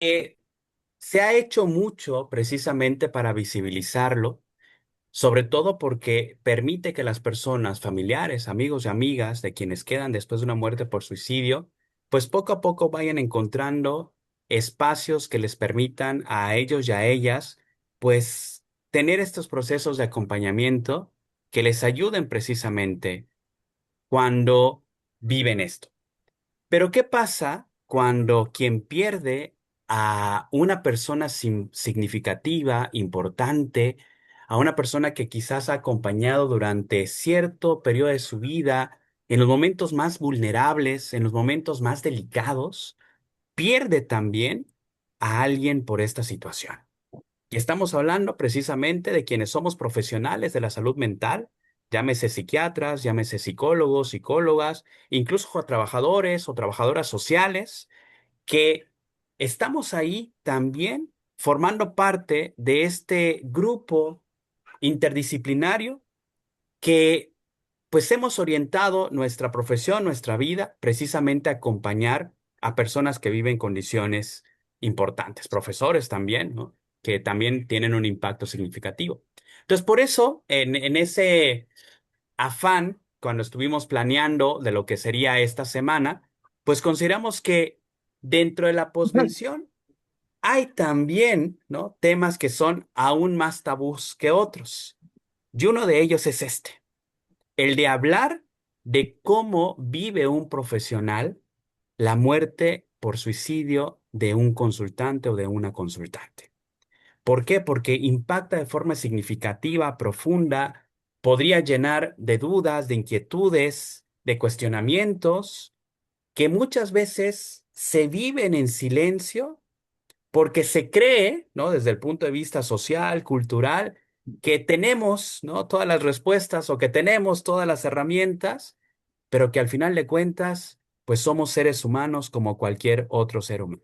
Eh, Se ha hecho mucho precisamente para visibilizarlo, sobre todo porque permite que las personas, familiares, amigos y amigas de quienes quedan después de una muerte por suicidio, pues poco a poco vayan encontrando espacios que les permitan a ellos y a ellas, pues tener estos procesos de acompañamiento que les ayuden precisamente cuando viven esto. Pero ¿qué pasa cuando quien pierde a una persona significativa, importante, a una persona que quizás ha acompañado durante cierto periodo de su vida, en los momentos más vulnerables, en los momentos más delicados, pierde también a alguien por esta situación? Y estamos hablando precisamente de quienes somos profesionales de la salud mental, llámese psiquiatras, llámese psicólogos, psicólogas, incluso trabajadores o trabajadoras sociales, que estamos ahí también formando parte de este grupo interdisciplinario que pues hemos orientado nuestra profesión, nuestra vida, precisamente a acompañar a personas que viven condiciones importantes, profesores también, ¿no? Que también tienen un impacto significativo. Entonces, por eso, en ese afán, cuando estuvimos planeando de lo que sería esta semana, pues consideramos que dentro de la posvención hay también, ¿no? Temas que son aún más tabús que otros. Y uno de ellos es este, el de hablar de cómo vive un profesional la muerte por suicidio de un consultante o de una consultante. ¿Por qué? Porque impacta de forma significativa, profunda, podría llenar de dudas, de inquietudes, de cuestionamientos que muchas veces se viven en silencio porque se cree, ¿no? Desde el punto de vista social, cultural, que tenemos, ¿no? Todas las respuestas o que tenemos todas las herramientas, pero que al final de cuentas, pues somos seres humanos como cualquier otro ser humano.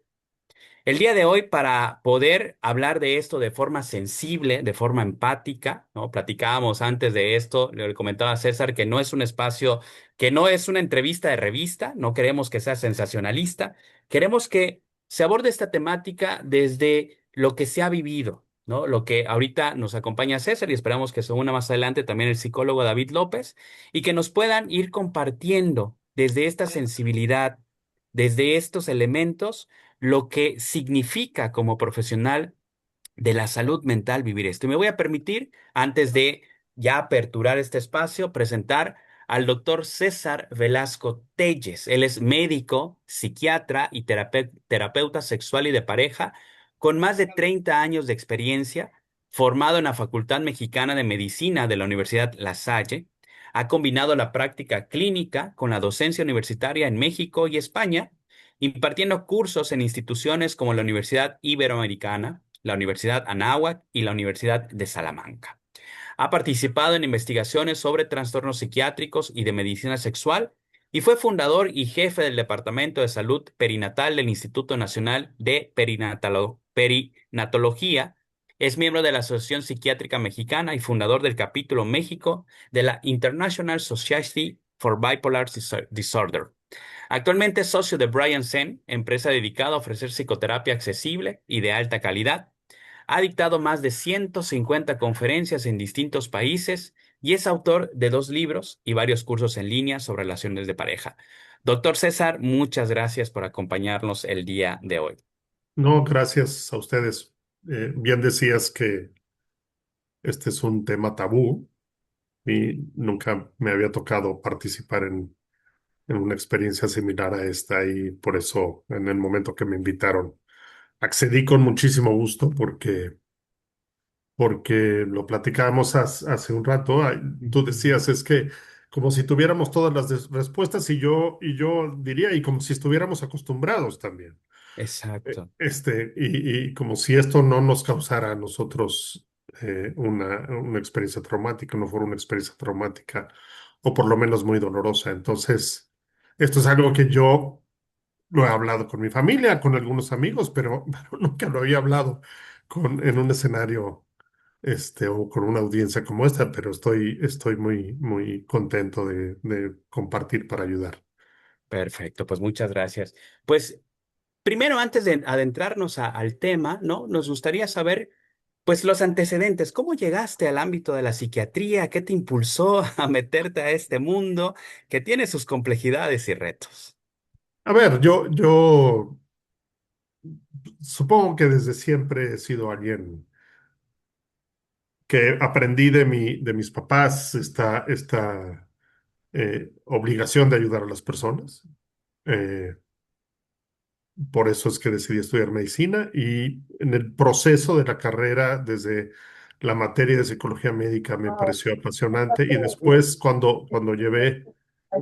El día de hoy, para poder hablar de esto de forma sensible, de forma empática, ¿no? Platicábamos antes de esto, le comentaba a César que no es un espacio, que no es una entrevista de revista, no queremos que sea sensacionalista, queremos que se aborde esta temática desde lo que se ha vivido, ¿no? Lo que ahorita nos acompaña César y esperamos que se una más adelante también el psicólogo David López y que nos puedan ir compartiendo desde esta sensibilidad, desde estos elementos lo que significa como profesional de la salud mental vivir esto. Y me voy a permitir, antes de ya aperturar este espacio, presentar al doctor César Velasco Telles. Él es médico, psiquiatra y terapeuta sexual y de pareja, con más de 30 años de experiencia, formado en la Facultad Mexicana de Medicina de la Universidad La Salle. Ha combinado la práctica clínica con la docencia universitaria en México y España, impartiendo cursos en instituciones como la Universidad Iberoamericana, la Universidad Anáhuac y la Universidad de Salamanca. Ha participado en investigaciones sobre trastornos psiquiátricos y de medicina sexual y fue fundador y jefe del Departamento de Salud Perinatal del Instituto Nacional de Perinatología. Es miembro de la Asociación Psiquiátrica Mexicana y fundador del capítulo México de la International Society for Bipolar Disorder. Actualmente es socio de Brian Zen, empresa dedicada a ofrecer psicoterapia accesible y de alta calidad. Ha dictado más de 150 conferencias en distintos países y es autor de 2 libros y varios cursos en línea sobre relaciones de pareja. Doctor César, muchas gracias por acompañarnos el día de hoy. No, gracias a ustedes. Bien decías que este es un tema tabú y nunca me había tocado participar en una experiencia similar a esta y por eso en el momento que me invitaron accedí con muchísimo gusto porque lo platicábamos hace un rato. Tú Ujú. decías es que como si tuviéramos todas las respuestas y yo diría y como si estuviéramos acostumbrados también. Exacto. Y como si esto no nos causara a nosotros una experiencia traumática, no fuera una experiencia traumática, o por lo menos muy dolorosa. Entonces, esto es algo que yo lo he hablado con mi familia, con algunos amigos, pero nunca lo había hablado en un escenario, o con una audiencia como esta, pero estoy muy, muy contento de compartir para ayudar. Perfecto, pues muchas gracias. Pues primero, antes de adentrarnos al tema, ¿no? Nos gustaría saber, pues, los antecedentes. ¿Cómo llegaste al ámbito de la psiquiatría? ¿Qué te impulsó a meterte a este mundo que tiene sus complejidades y retos? A ver, yo supongo que desde siempre he sido alguien que aprendí de mis papás esta obligación de ayudar a las personas. Eh, por eso es que decidí estudiar medicina y en el proceso de la carrera, desde la materia de psicología médica me pareció apasionante y después cuando llevé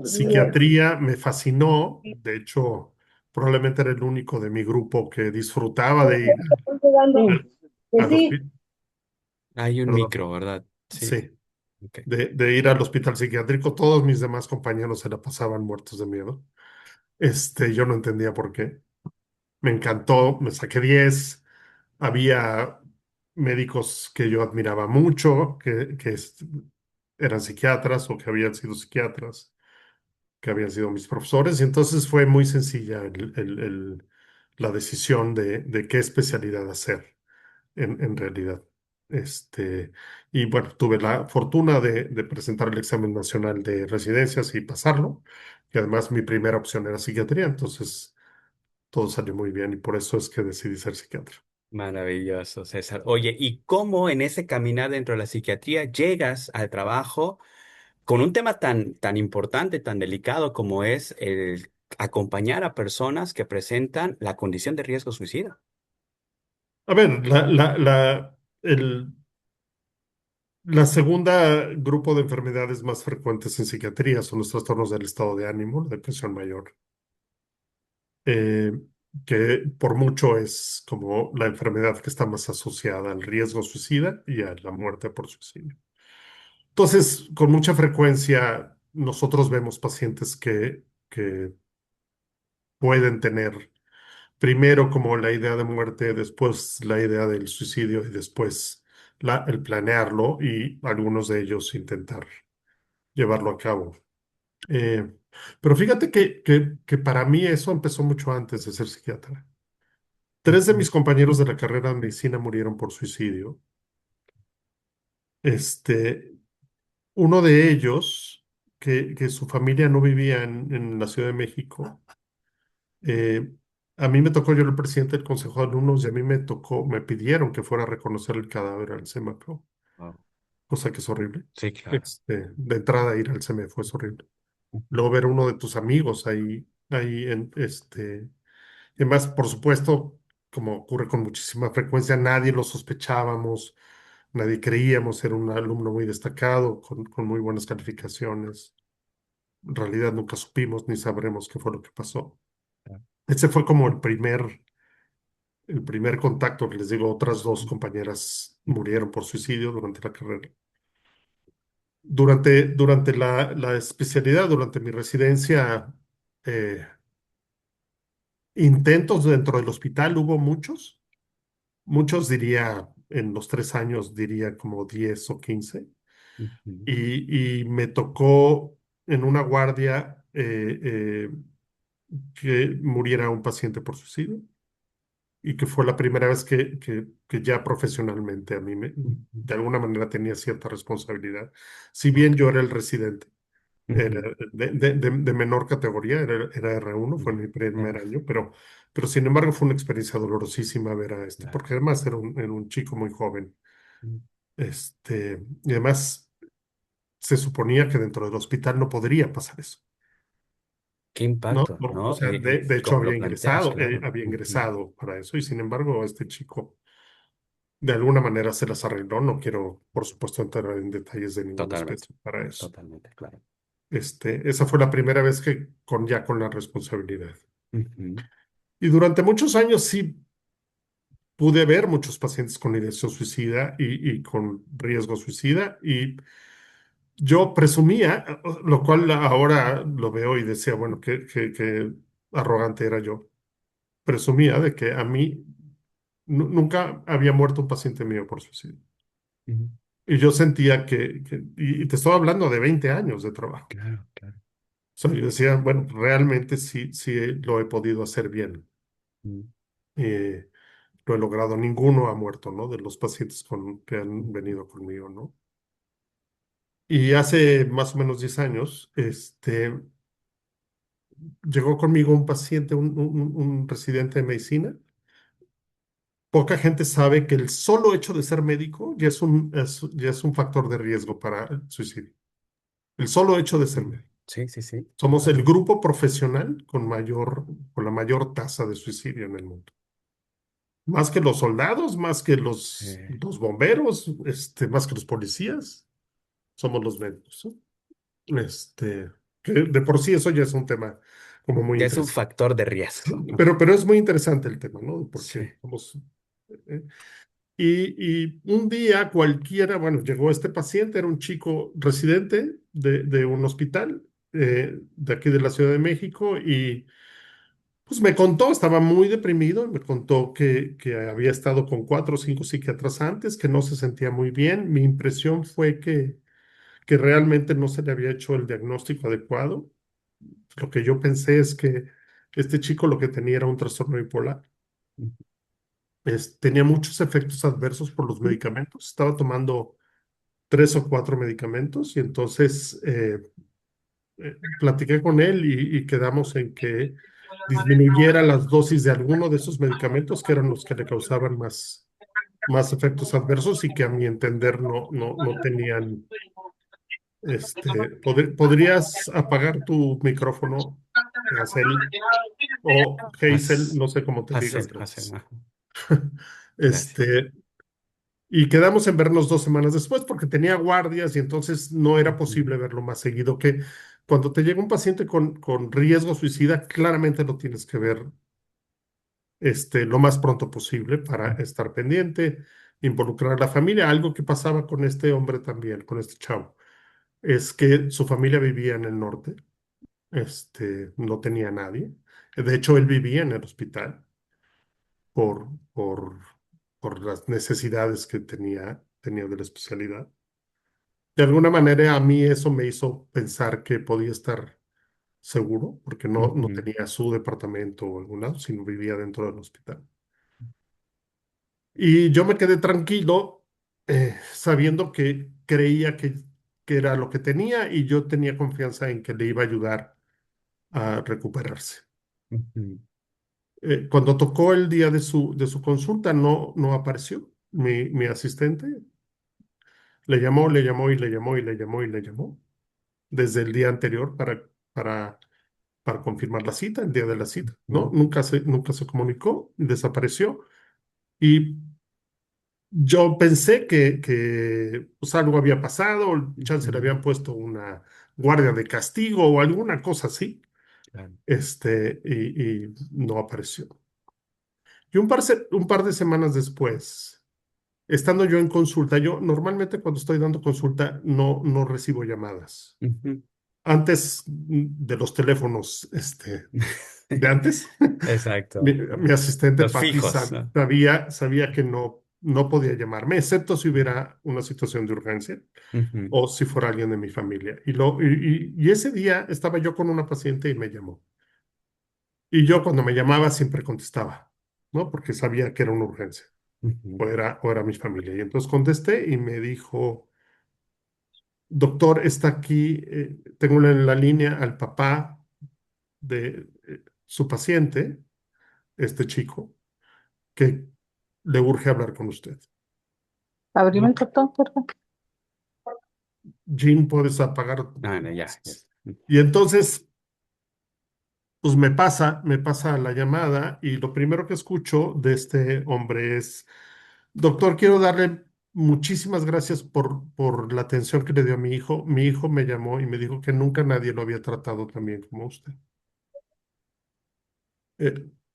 psiquiatría me fascinó. De hecho, probablemente era el único de mi grupo que disfrutaba de ir al hospital. Hay un Perdón, micro, ¿verdad? Sí. sí, Ok. de ir al hospital psiquiátrico. Todos mis demás compañeros se la pasaban muertos de miedo. Yo no entendía por qué. Me encantó, me saqué 10. Había médicos que yo admiraba mucho, eran psiquiatras o que habían sido psiquiatras, que habían sido mis profesores, y entonces fue muy sencilla la decisión de qué especialidad hacer en realidad. Este, y bueno, tuve la fortuna de presentar el examen nacional de residencias y pasarlo, y además mi primera opción era psiquiatría, entonces todo salió muy bien y por eso es que decidí ser psiquiatra. Maravilloso, César. Oye, ¿y cómo en ese caminar dentro de la psiquiatría llegas al trabajo con un tema tan importante, tan delicado como es el acompañar a personas que presentan la condición de riesgo suicida? A ver, la segunda grupo de enfermedades más frecuentes en psiquiatría son los trastornos del estado de ánimo, la depresión mayor, eh, que por mucho es como la enfermedad que está más asociada al riesgo suicida y a la muerte por suicidio. Entonces, con mucha frecuencia, nosotros vemos pacientes que pueden tener primero como la idea de muerte, después la idea del suicidio y después el planearlo y algunos de ellos intentar llevarlo a cabo. Eh, pero fíjate que para mí eso empezó mucho antes de ser psiquiatra. Tres de Ujú. mis compañeros de la carrera de medicina murieron por suicidio. Este, Uno de ellos, que su familia no vivía en la Ciudad de México, eh, a mí me tocó, yo era el presidente del Consejo de Alumnos y a mí me tocó, me pidieron que fuera a reconocer el cadáver al CEMAPRO, Wow. cosa que es horrible. Sí, claro. De entrada ir al CEME es horrible. Luego ver a uno de tus amigos ahí además, por supuesto, como ocurre con muchísima frecuencia, nadie lo sospechábamos, nadie creíamos, era un alumno muy destacado, con muy buenas calificaciones. En realidad nunca supimos ni sabremos qué fue lo que pasó. Ese fue como el primer contacto que les digo, otras dos compañeras murieron por suicidio durante la carrera. Durante la especialidad, durante mi residencia, eh, intentos dentro del hospital hubo muchos diría, en los 3 años diría como 10 o 15, Ujú. y me tocó en una guardia que muriera un paciente por suicidio y que fue la primera vez que ya profesionalmente a mí Ujú. de alguna manera tenía cierta responsabilidad. Si bien Ok. yo era el residente, era Ujú. de menor categoría, era R1, fue mi primer Ya. año, pero sin embargo fue una experiencia dolorosísima ver a Claro. porque además era un chico muy joven. Mm. Y además se suponía que dentro del hospital no podría pasar eso. Qué No, impacto, no, o ¿no? sea, de hecho Como lo planteas, claro. había Ujú. ingresado para eso y sin embargo este chico de alguna manera se las arregló. No quiero, por supuesto, entrar en detalles de ninguna Totalmente, especie para eso. totalmente, claro. Esa fue la primera vez que ya con la responsabilidad. Ujú. Y durante muchos años sí pude ver muchos pacientes con ideación suicida y con riesgo suicida y yo presumía, lo cual ahora lo veo y decía, bueno, qué arrogante era yo. Presumía de que a mí nunca había muerto un paciente mío por suicidio. Ujú. Y yo sentía y te estoy hablando de 20 años de trabajo. Claro, claro. O sea, yo decía, bueno, realmente sí, sí lo he podido hacer bien. mm, Eh, lo he logrado, ninguno ha muerto, ¿no? De los pacientes que han venido conmigo, ¿no? Y hace más o menos 10 años, llegó conmigo un paciente, un residente de medicina. Poca gente sabe que el solo hecho de ser médico ya es un factor de riesgo para el suicidio. El solo hecho de ser mm. médico. Sí, sí, sí. Somos el Claro. grupo profesional con la mayor tasa de suicidio en el mundo. Más que los soldados, más que Eh, los bomberos, más que los policías, somos los médicos, ¿no? Que de por sí eso ya es un tema como muy ya es un interesante. factor de riesgo, ¿no? Pero es muy interesante el tema, ¿no? Sí. Porque vamos. eh, y un día cualquiera, bueno, llegó este paciente, era un chico residente de un hospital de aquí de la Ciudad de México y pues me contó, estaba muy deprimido, me contó que había estado con 4 o 5 psiquiatras antes, que no se sentía muy bien. Mi impresión fue que realmente no se le había hecho el diagnóstico adecuado. Lo que yo pensé es que este chico lo que tenía era un trastorno bipolar. Tenía muchos efectos adversos por los medicamentos. Estaba tomando 3 o 4 medicamentos y entonces platiqué con él y quedamos en que disminuyera las dosis de alguno de esos medicamentos que eran los que le causaban más efectos adversos y que a mi entender no tenían. ¿Podrías apagar tu micrófono, Hazel, o Hazel, Haz, no sé cómo te digas, hacer, gracias? ajá. Gracias. Este, y quedamos en vernos 2 semanas después porque tenía guardias y entonces no era Ujú, posible verlo más seguido. Que cuando te llega un paciente con riesgo suicida, claramente lo tienes que ver lo más pronto posible para estar pendiente, involucrar a la familia. Algo que pasaba con este hombre también, con este chavo, es que su familia vivía en el norte, no tenía nadie. De hecho, él vivía en el hospital por, por, por las necesidades que tenía de la especialidad. De alguna manera a mí eso me hizo pensar que podía estar seguro, porque no ujú, tenía su departamento o algún lado, sino vivía dentro del hospital. Y yo me quedé tranquilo sabiendo que creía que era lo que tenía y yo tenía confianza en que le iba a ayudar a recuperarse. ujú, Cuando tocó el día de su consulta, no apareció. Mi asistente le llamó, le llamó y le llamó y le llamó y le llamó desde el día anterior para confirmar la cita, el día de la cita, ¿no? ujú, Nunca se comunicó, desapareció. Y yo pensé que pues, algo había pasado, chance le ujú, habían puesto una guardia de castigo o alguna cosa así, claro. y no apareció. Y un par de semanas después, estando yo en consulta, yo normalmente cuando estoy dando consulta no recibo llamadas. Ujú. Antes de los teléfonos, de antes, Exacto. mi asistente Los Patty fijos, ¿no? sabía que no podía llamarme, excepto si hubiera una situación de urgencia Ujú, o si fuera alguien de mi familia. Y ese día estaba yo con una paciente y me llamó. Y yo cuando me llamaba siempre contestaba, ¿no? Porque sabía que era una urgencia ujú, o era mi familia. Y entonces contesté y me dijo, doctor, está aquí, tengo en la línea al papá de su paciente, este chico, que le urge hablar con usted. Abrime ¿No? el portón, por favor. Jean, puedes apagar. ah, no, ya, ya. Y entonces, pues me pasa la llamada y lo primero que escucho de este hombre es, doctor, quiero darle muchísimas gracias por la atención que le dio a mi hijo. Mi hijo me llamó y me dijo que nunca nadie lo había tratado tan bien como usted.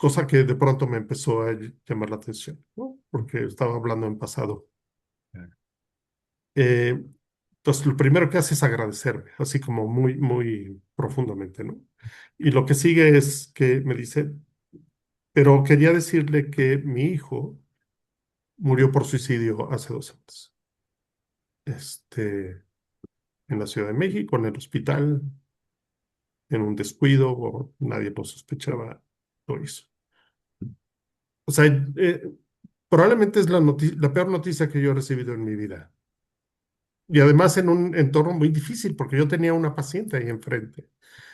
Cosa que de pronto me empezó a llamar la atención, ¿no? Porque estaba hablando en pasado. Claro. Eh, entonces, lo primero que hace es agradecerme, así como muy, muy profundamente, ¿no? Y lo que sigue es que me dice, pero quería decirle que mi hijo murió por suicidio hace 2 semanas. Este, en la Ciudad de México, en el hospital, en un descuido, o nadie lo sospechaba, lo hizo. O sea, probablemente es la peor noticia que yo he recibido en mi vida. Y además en un entorno muy difícil, porque yo tenía una paciente ahí enfrente.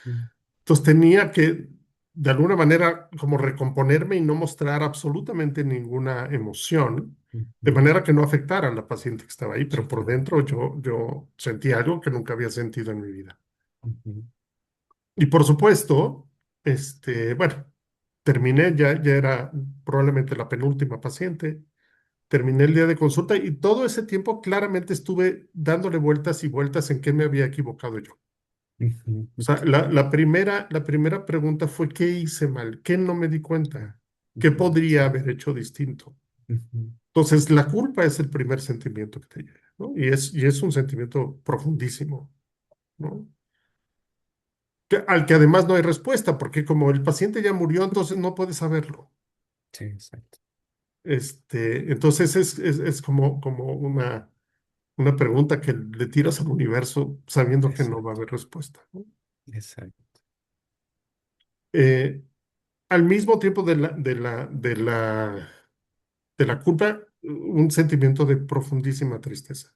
Mm, Entonces tenía que, de alguna manera, como recomponerme y no mostrar absolutamente ninguna emoción, de ujú. manera que no afectara a la paciente que estaba ahí, pero Sí, por claro. dentro yo sentí algo que nunca había sentido en mi vida. Ujú, Y por supuesto, bueno, terminé, ya era probablemente la penúltima paciente. Terminé el día de consulta y todo ese tiempo claramente estuve dándole vueltas y vueltas en qué me había equivocado yo. ujú, O sea, la primera pregunta fue: ¿qué hice mal? ¿Qué no me di cuenta? ¿Qué ujú, podría haber hecho distinto? ujú. Entonces, la culpa es el primer sentimiento que te llega, ¿no? Y es un sentimiento profundísimo, ¿no? Al que además no hay respuesta, porque como el paciente ya murió, entonces no puedes saberlo. Sí, exacto. Entonces es como una pregunta que le tiras al universo sabiendo que no va a Exacto. haber respuesta, ¿no? Exacto. Eh, Al mismo tiempo de la culpa, un sentimiento de profundísima tristeza.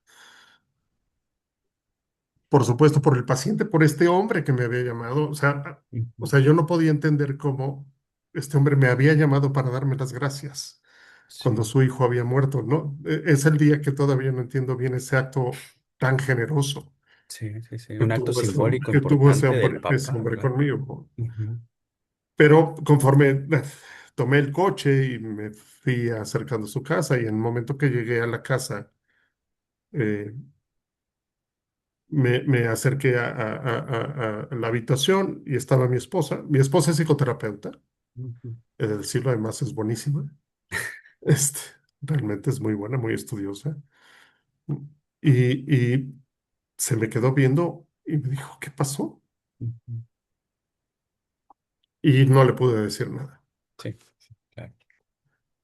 Por supuesto, por el paciente, por este hombre que me había llamado. O Ujú. sea, yo no podía entender cómo este hombre me había llamado para darme las gracias cuando Sí, su hijo había muerto, ¿no? Es el día que todavía no entiendo bien ese acto tan generoso sí, sí, sí. que Un acto tuvo ese, simbólico que tuvo ese importante del hombre, ese papá, hombre claro. conmigo. Ujú, Pero conforme tomé el coche y me fui acercando a su casa, y en el momento que llegué a la casa, eh, me acerqué a la habitación y estaba mi esposa. Mi esposa es psicoterapeuta, ujú, he de decirlo, además es buenísima. Este, Realmente es muy buena, muy estudiosa. Y se me quedó viendo y me dijo: ¿qué pasó? ujú. Y no le pude decir nada. Sí, sí, claro.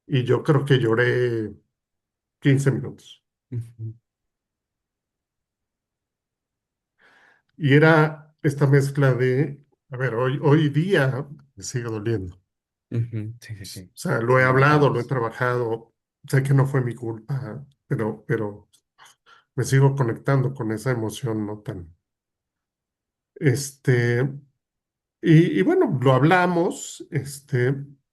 Y yo creo que lloré 15 minutos. Ujú, Y era esta mezcla de, a ver, hoy día me sigue doliendo. ujú. Sí, sí, O sí. sea, lo he Son hablado, lo he dolorosos. trabajado, sé que no fue mi culpa, pero me sigo conectando con esa emoción no tan. Este, y bueno, lo hablamos,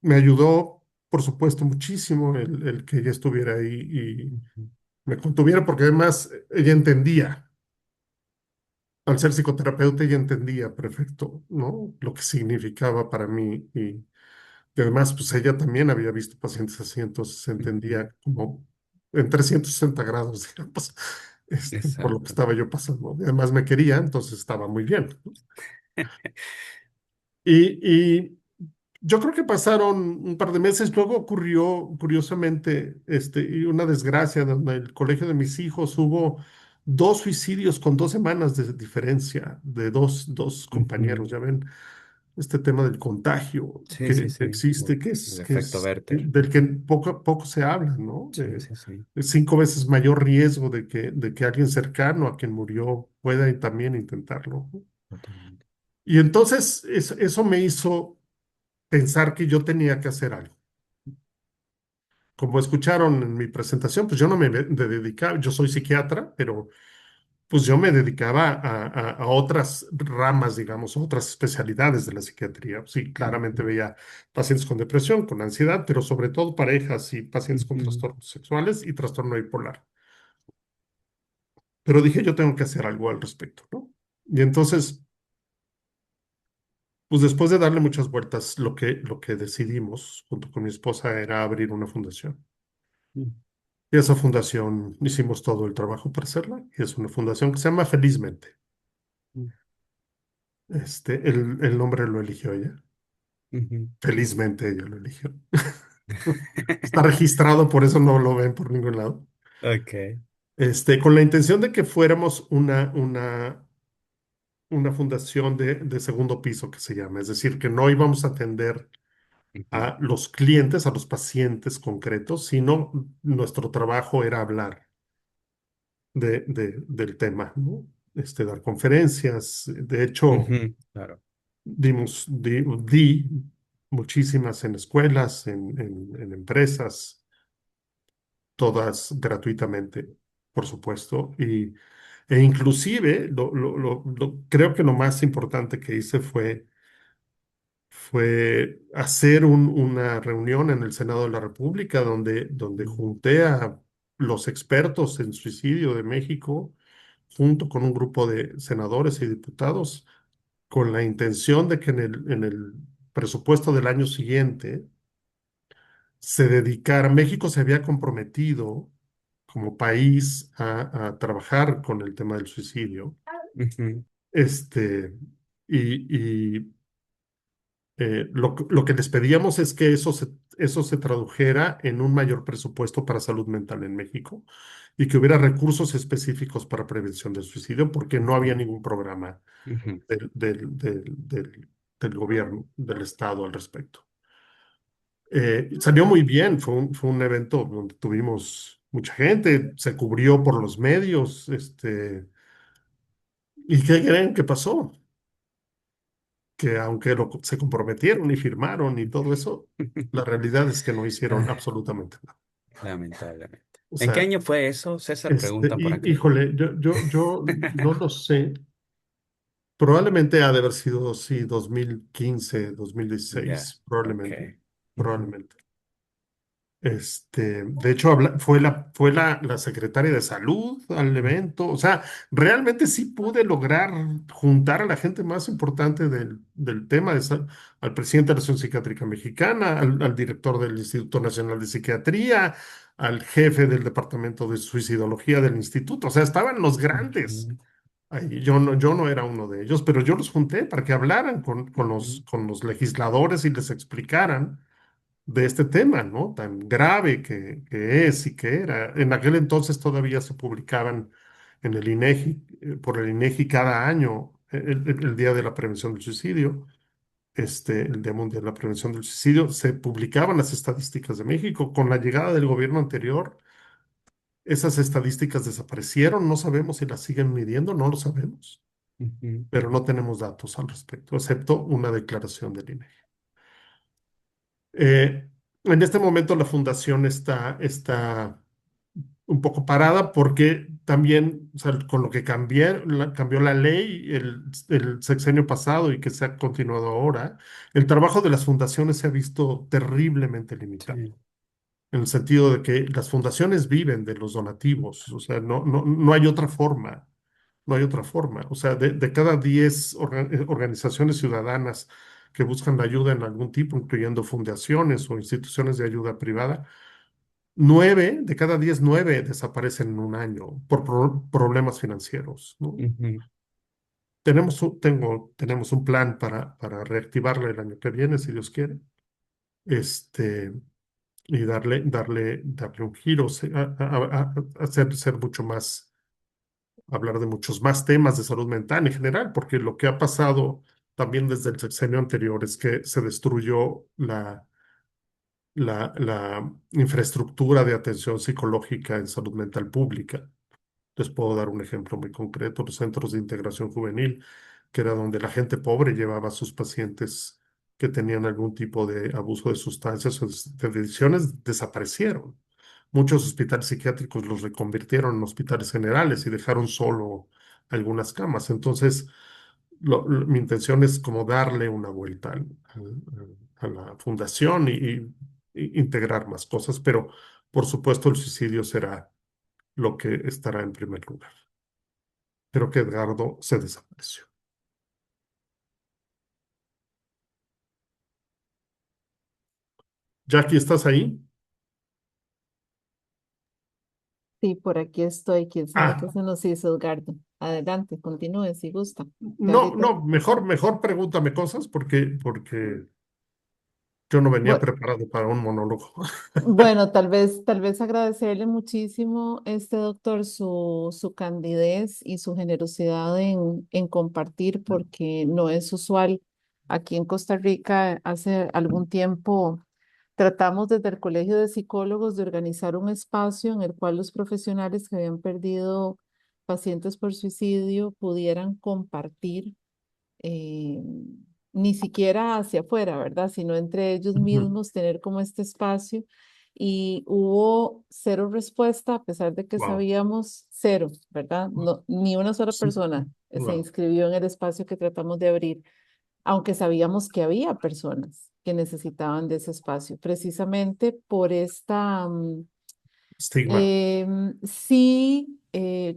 me ayudó, por supuesto, muchísimo el que ella estuviera ahí y Ujú, me contuviera, porque además ella entendía. Al ser psicoterapeuta, ella entendía perfecto, ¿no? Lo que significaba para mí. Y además, pues ella también había visto pacientes así, entonces ujú. entendía como en 360 grados, digamos, por lo que Exacto. estaba yo pasando. Y además me quería, entonces estaba muy bien, ¿no? Y yo creo que pasaron un par de meses, luego ocurrió, curiosamente, y una desgracia donde el colegio de mis hijos hubo dos suicidios con 2 semanas de diferencia de dos compañeros. Ujú. Ya ven, este tema del contagio Sí, sí, que sí. existe, que El es, que efecto es Werther. del que poco a poco se habla, ¿no? Sí, sí, sí. De 5 veces mayor riesgo de que alguien cercano a quien murió pueda también intentarlo, ¿no? Totalmente. Y entonces eso me hizo pensar que yo tenía que hacer algo. Como escucharon en mi presentación, pues yo no me dedicaba, yo soy psiquiatra, pero pues yo me dedicaba a otras ramas, digamos, a otras especialidades de la psiquiatría. Sí, claramente Ujú, veía pacientes con depresión, con ansiedad, pero sobre todo parejas y pacientes con ujú, trastornos sexuales y trastorno bipolar. Pero dije, yo tengo que hacer algo al respecto, ¿no? Y entonces, pues después de darle muchas vueltas, lo que decidimos junto con mi esposa era abrir una fundación. Y esa fundación hicimos todo el trabajo para hacerla. Y es una fundación que se llama Felizmente. ujú, El nombre lo eligió ella. ujú. Felizmente ella lo eligió. Está registrado, por eso no lo ven por ningún lado. Ok. Con la intención de que fuéramos una fundación de segundo piso, que se llama. Es decir, que no íbamos a atender Ujú, a los clientes, a los pacientes concretos, sino nuestro trabajo era hablar del tema, ¿no? Dar conferencias. De hecho, ujú. Claro. di muchísimas en escuelas, en empresas, todas gratuitamente, por supuesto. E inclusive, creo que lo más importante que hice fue hacer una reunión en el Senado de la República donde junté a los expertos en suicidio de México, junto con un grupo de senadores y diputados, con la intención de que en el presupuesto del año siguiente México se había comprometido como país a trabajar con el tema del suicidio. Ujú, Este, y lo que les pedíamos es que eso se tradujera en un mayor presupuesto para salud mental en México y que hubiera recursos específicos para prevención del suicidio, porque no había ujú, ningún programa ujú. del gobierno, del Estado al respecto. Salió muy bien, fue un evento donde tuvimos mucha gente, se cubrió por los medios, ¿y qué creen que pasó? Que aunque se comprometieron y firmaron y todo eso, la realidad es que no hicieron Ay, absolutamente nada. lamentablemente. O ¿En qué sea, año fue eso? César pregunta por aquí. híjole, yo no lo sé. Probablemente ha de haber sido, sí, 2015, Ya, 2016, ok. probablemente, Ujú, probablemente. De hecho, fue la secretaria de salud al evento. O sea, realmente sí pude lograr juntar a la gente más importante del tema, al presidente de la Asociación Psiquiátrica Mexicana, al director del Instituto Nacional de Psiquiatría, al jefe del Departamento de Suicidología del instituto. O sea, estaban los grandes. ujú, Ahí, yo no era uno de ellos, pero yo los junté para que hablaran con los, ujú, con los legisladores y les explicaran de este tema, ¿no? Tan grave que es y que era. En aquel entonces todavía se publicaban en el INEGI, por el INEGI cada año, el Día de la Prevención del Suicidio, el Día Mundial de la Prevención del Suicidio, se publicaban las estadísticas de México. Con la llegada del gobierno anterior, esas estadísticas desaparecieron, no sabemos si las siguen midiendo, no lo sabemos, ujú, pero no tenemos datos al respecto, excepto una declaración del INEGI. Eh, en este momento la fundación está un poco parada porque también, o sea, con lo que cambió la ley el sexenio pasado y que se ha continuado ahora, el trabajo de las fundaciones se ha visto terriblemente limitado, sí, en el sentido de que las fundaciones viven de los donativos, o sea, no hay otra forma. No hay otra forma. O sea, de cada 10 organizaciones ciudadanas que buscan la ayuda en algún tipo, incluyendo fundaciones o instituciones de ayuda privada, 9 desaparecen en un año por problemas financieros, ¿no? ujú, Tenemos un plan para reactivarla el año que viene, si Dios quiere, este, y darle un giro, hacer ser mucho más hablar de muchos más temas de salud mental en general, porque lo que ha pasado también desde el sexenio anterior es que se destruyó la infraestructura de atención psicológica en salud mental pública. Les puedo dar un ejemplo muy concreto, los centros de integración juvenil, que era donde la gente pobre llevaba a sus pacientes que tenían algún tipo de abuso de sustancias o de adicciones, desaparecieron. Muchos hospitales psiquiátricos los reconvirtieron en hospitales generales y dejaron solo algunas camas. Entonces, mi intención es como darle una vuelta a la fundación y integrar más cosas, pero por supuesto el suicidio será lo que estará en primer lugar. Creo que Edgardo se desapareció. Jackie, ¿estás ahí? Sí, por aquí estoy. ¿Quién sabe qué Ah, se nos hizo, Edgardo? Adelante, continúe si gusta. Ya no, ahorita. no, mejor pregúntame cosas porque yo no venía Bu- preparado para un monólogo. Bueno, tal vez agradecerle muchísimo, doctor, su candidez y su generosidad en compartir, porque no es usual. Aquí en Costa Rica, hace algún tiempo, tratamos desde el Colegio de Psicólogos de organizar un espacio en el cual los profesionales que habían perdido pacientes por suicidio pudieran compartir. eh, ni siquiera hacia afuera, ¿verdad? Sino entre ellos Ujú. mismos, tener como este espacio. Y hubo cero respuesta, a pesar de que Wow. sabíamos cero, ¿verdad? No, ni una sola Sí. persona se Wow. inscribió en el espacio que tratamos de abrir, aunque sabíamos que había personas que necesitaban de ese espacio, precisamente por esta, Estigma. sí,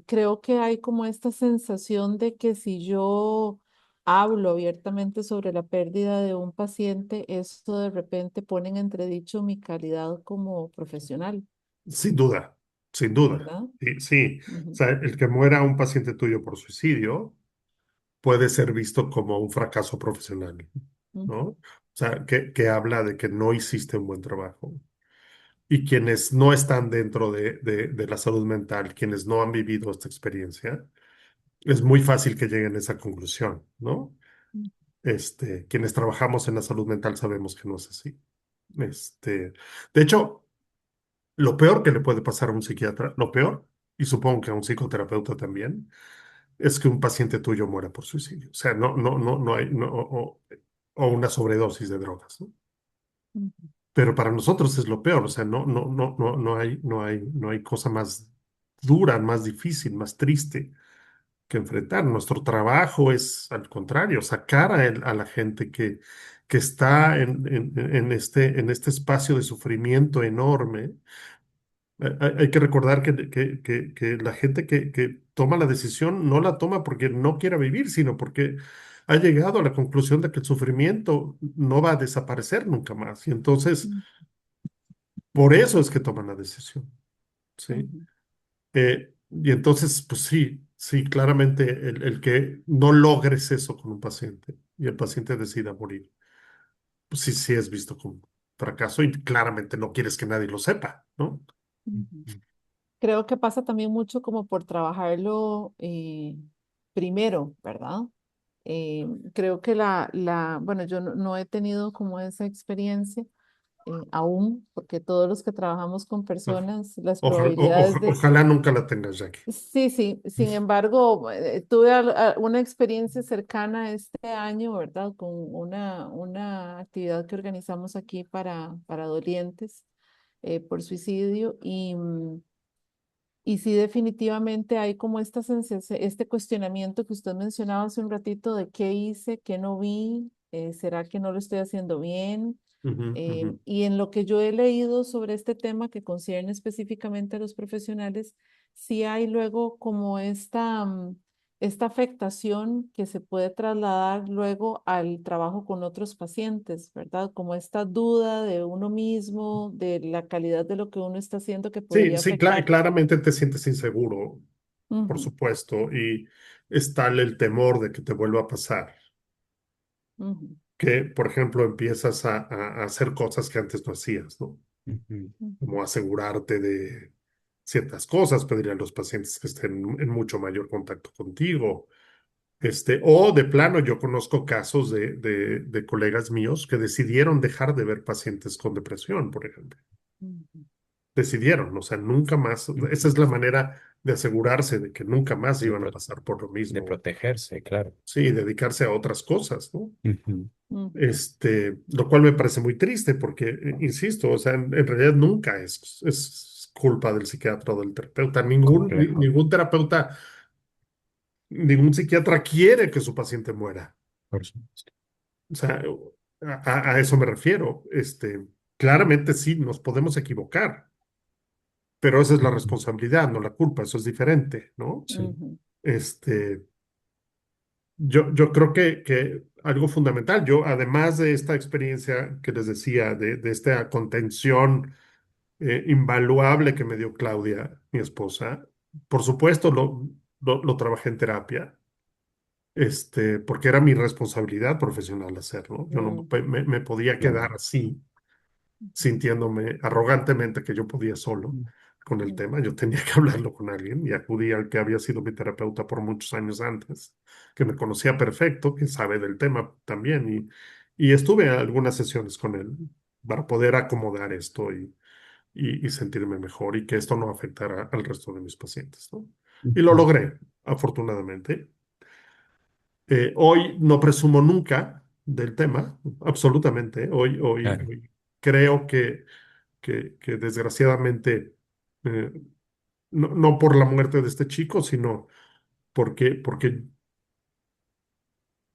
creo que hay como esta sensación de que si yo hablo abiertamente sobre la pérdida de un paciente, esto de repente pone en entredicho mi calidad como profesional, Sin duda, sin duda. ¿verdad? Sí, sí. O Ujú, sea, el que muera un paciente tuyo por suicidio puede ser visto como un fracaso profesional, ¿no? ujú, O sea, que habla de que no hiciste un buen trabajo. Y quienes no están dentro de la salud mental, quienes no han vivido esta experiencia, es muy fácil que lleguen a esa conclusión, ¿no? Quienes trabajamos en la salud mental sabemos que no es así. De hecho, lo peor que le puede pasar a un psiquiatra, lo peor, y supongo que a un psicoterapeuta también, es que un paciente tuyo muera por suicidio. O sea, no hay, o una sobredosis de drogas, ¿no? ujú, Pero para nosotros es lo peor. O sea, no hay cosa más dura, más difícil, más triste que enfrentar. Nuestro trabajo es, al contrario, sacar a la gente que está en este espacio de sufrimiento enorme. Hay que recordar que la gente que toma la decisión no la toma porque no quiera vivir, sino porque ha llegado a la conclusión de que el sufrimiento no va a desaparecer nunca más. Y entonces, por eso es que toman la decisión, ¿sí? ujú, Y entonces, pues sí, sí, claramente el que no logres eso con un paciente y el paciente decida morir, pues sí, sí es visto como fracaso y claramente no quieres que nadie lo sepa, ¿no? ujú. Creo que pasa también mucho como por trabajarlo primero, ¿verdad? Creo que bueno, yo no he tenido como esa experiencia aún, porque todos los que trabajamos con personas, las probabilidades de... Ojalá nunca la tengas, Jackie. Sí, sí, sin embargo, tuve una experiencia cercana este año, ¿verdad? Con una actividad que organizamos aquí para dolientes por suicidio y sí, definitivamente hay como esta sensación, este cuestionamiento que usted mencionaba hace un ratito de qué hice, qué no vi, ¿será que no lo estoy haciendo bien? Ujú, ujú. Y en lo que yo he leído sobre este tema que concierne específicamente a los profesionales, sí hay luego como esta afectación que se puede trasladar luego al trabajo con otros pacientes, ¿verdad? Como esta duda de uno mismo, de la calidad de lo que uno está haciendo que Sí, podría sí, afectar. claramente te sientes inseguro, por Ujú, supuesto, y es tal el temor de que te vuelva a pasar, ujú, que, por ejemplo, empiezas a hacer cosas que antes no hacías, ¿no? Ujú. ujú, Como asegurarte de ciertas cosas, pedir a los pacientes que estén en mucho mayor contacto contigo. O de plano, yo conozco casos de colegas míos que decidieron dejar de ver pacientes con depresión, por ejemplo. ujú, Decidieron, o sea, nunca más. Esa es la manera de asegurarse de que nunca más De, iban a pro- pasar por lo de mismo. protegerse, claro. Sí, dedicarse a otras cosas, ¿no? Ujú. ujú, Lo cual me parece muy triste porque, insisto, o sea, en realidad nunca es culpa del psiquiatra o del terapeuta. Complejo, Ningún terapeuta, ningún psiquiatra quiere que su paciente muera. por supuesto. O sea, a eso me refiero. Claramente sí, nos podemos equivocar, pero esa es la Ujú. responsabilidad, no la culpa, eso es diferente, ¿no? Sí. ujú, Este, yo creo que algo fundamental, yo además de esta experiencia que les decía, de esta contención invaluable que me dio Claudia, mi esposa, por supuesto lo trabajé en terapia, porque era mi responsabilidad profesional hacerlo. Yo no ujú, me podía Claro. quedar así sintiéndome arrogantemente que yo podía solo con el ujú, tema. Yo tenía que hablarlo con alguien y acudí al que había sido mi terapeuta por muchos años antes, que me conocía perfecto, que sabe del tema también. Y estuve en algunas sesiones con él para poder acomodar esto y sentirme mejor y que esto no afectara al resto de mis pacientes, ¿no? Y lo Ujú. logré, afortunadamente. Hoy no presumo nunca, del tema, absolutamente. Claro. Hoy creo que desgraciadamente, eh, no por la muerte de este chico, sino porque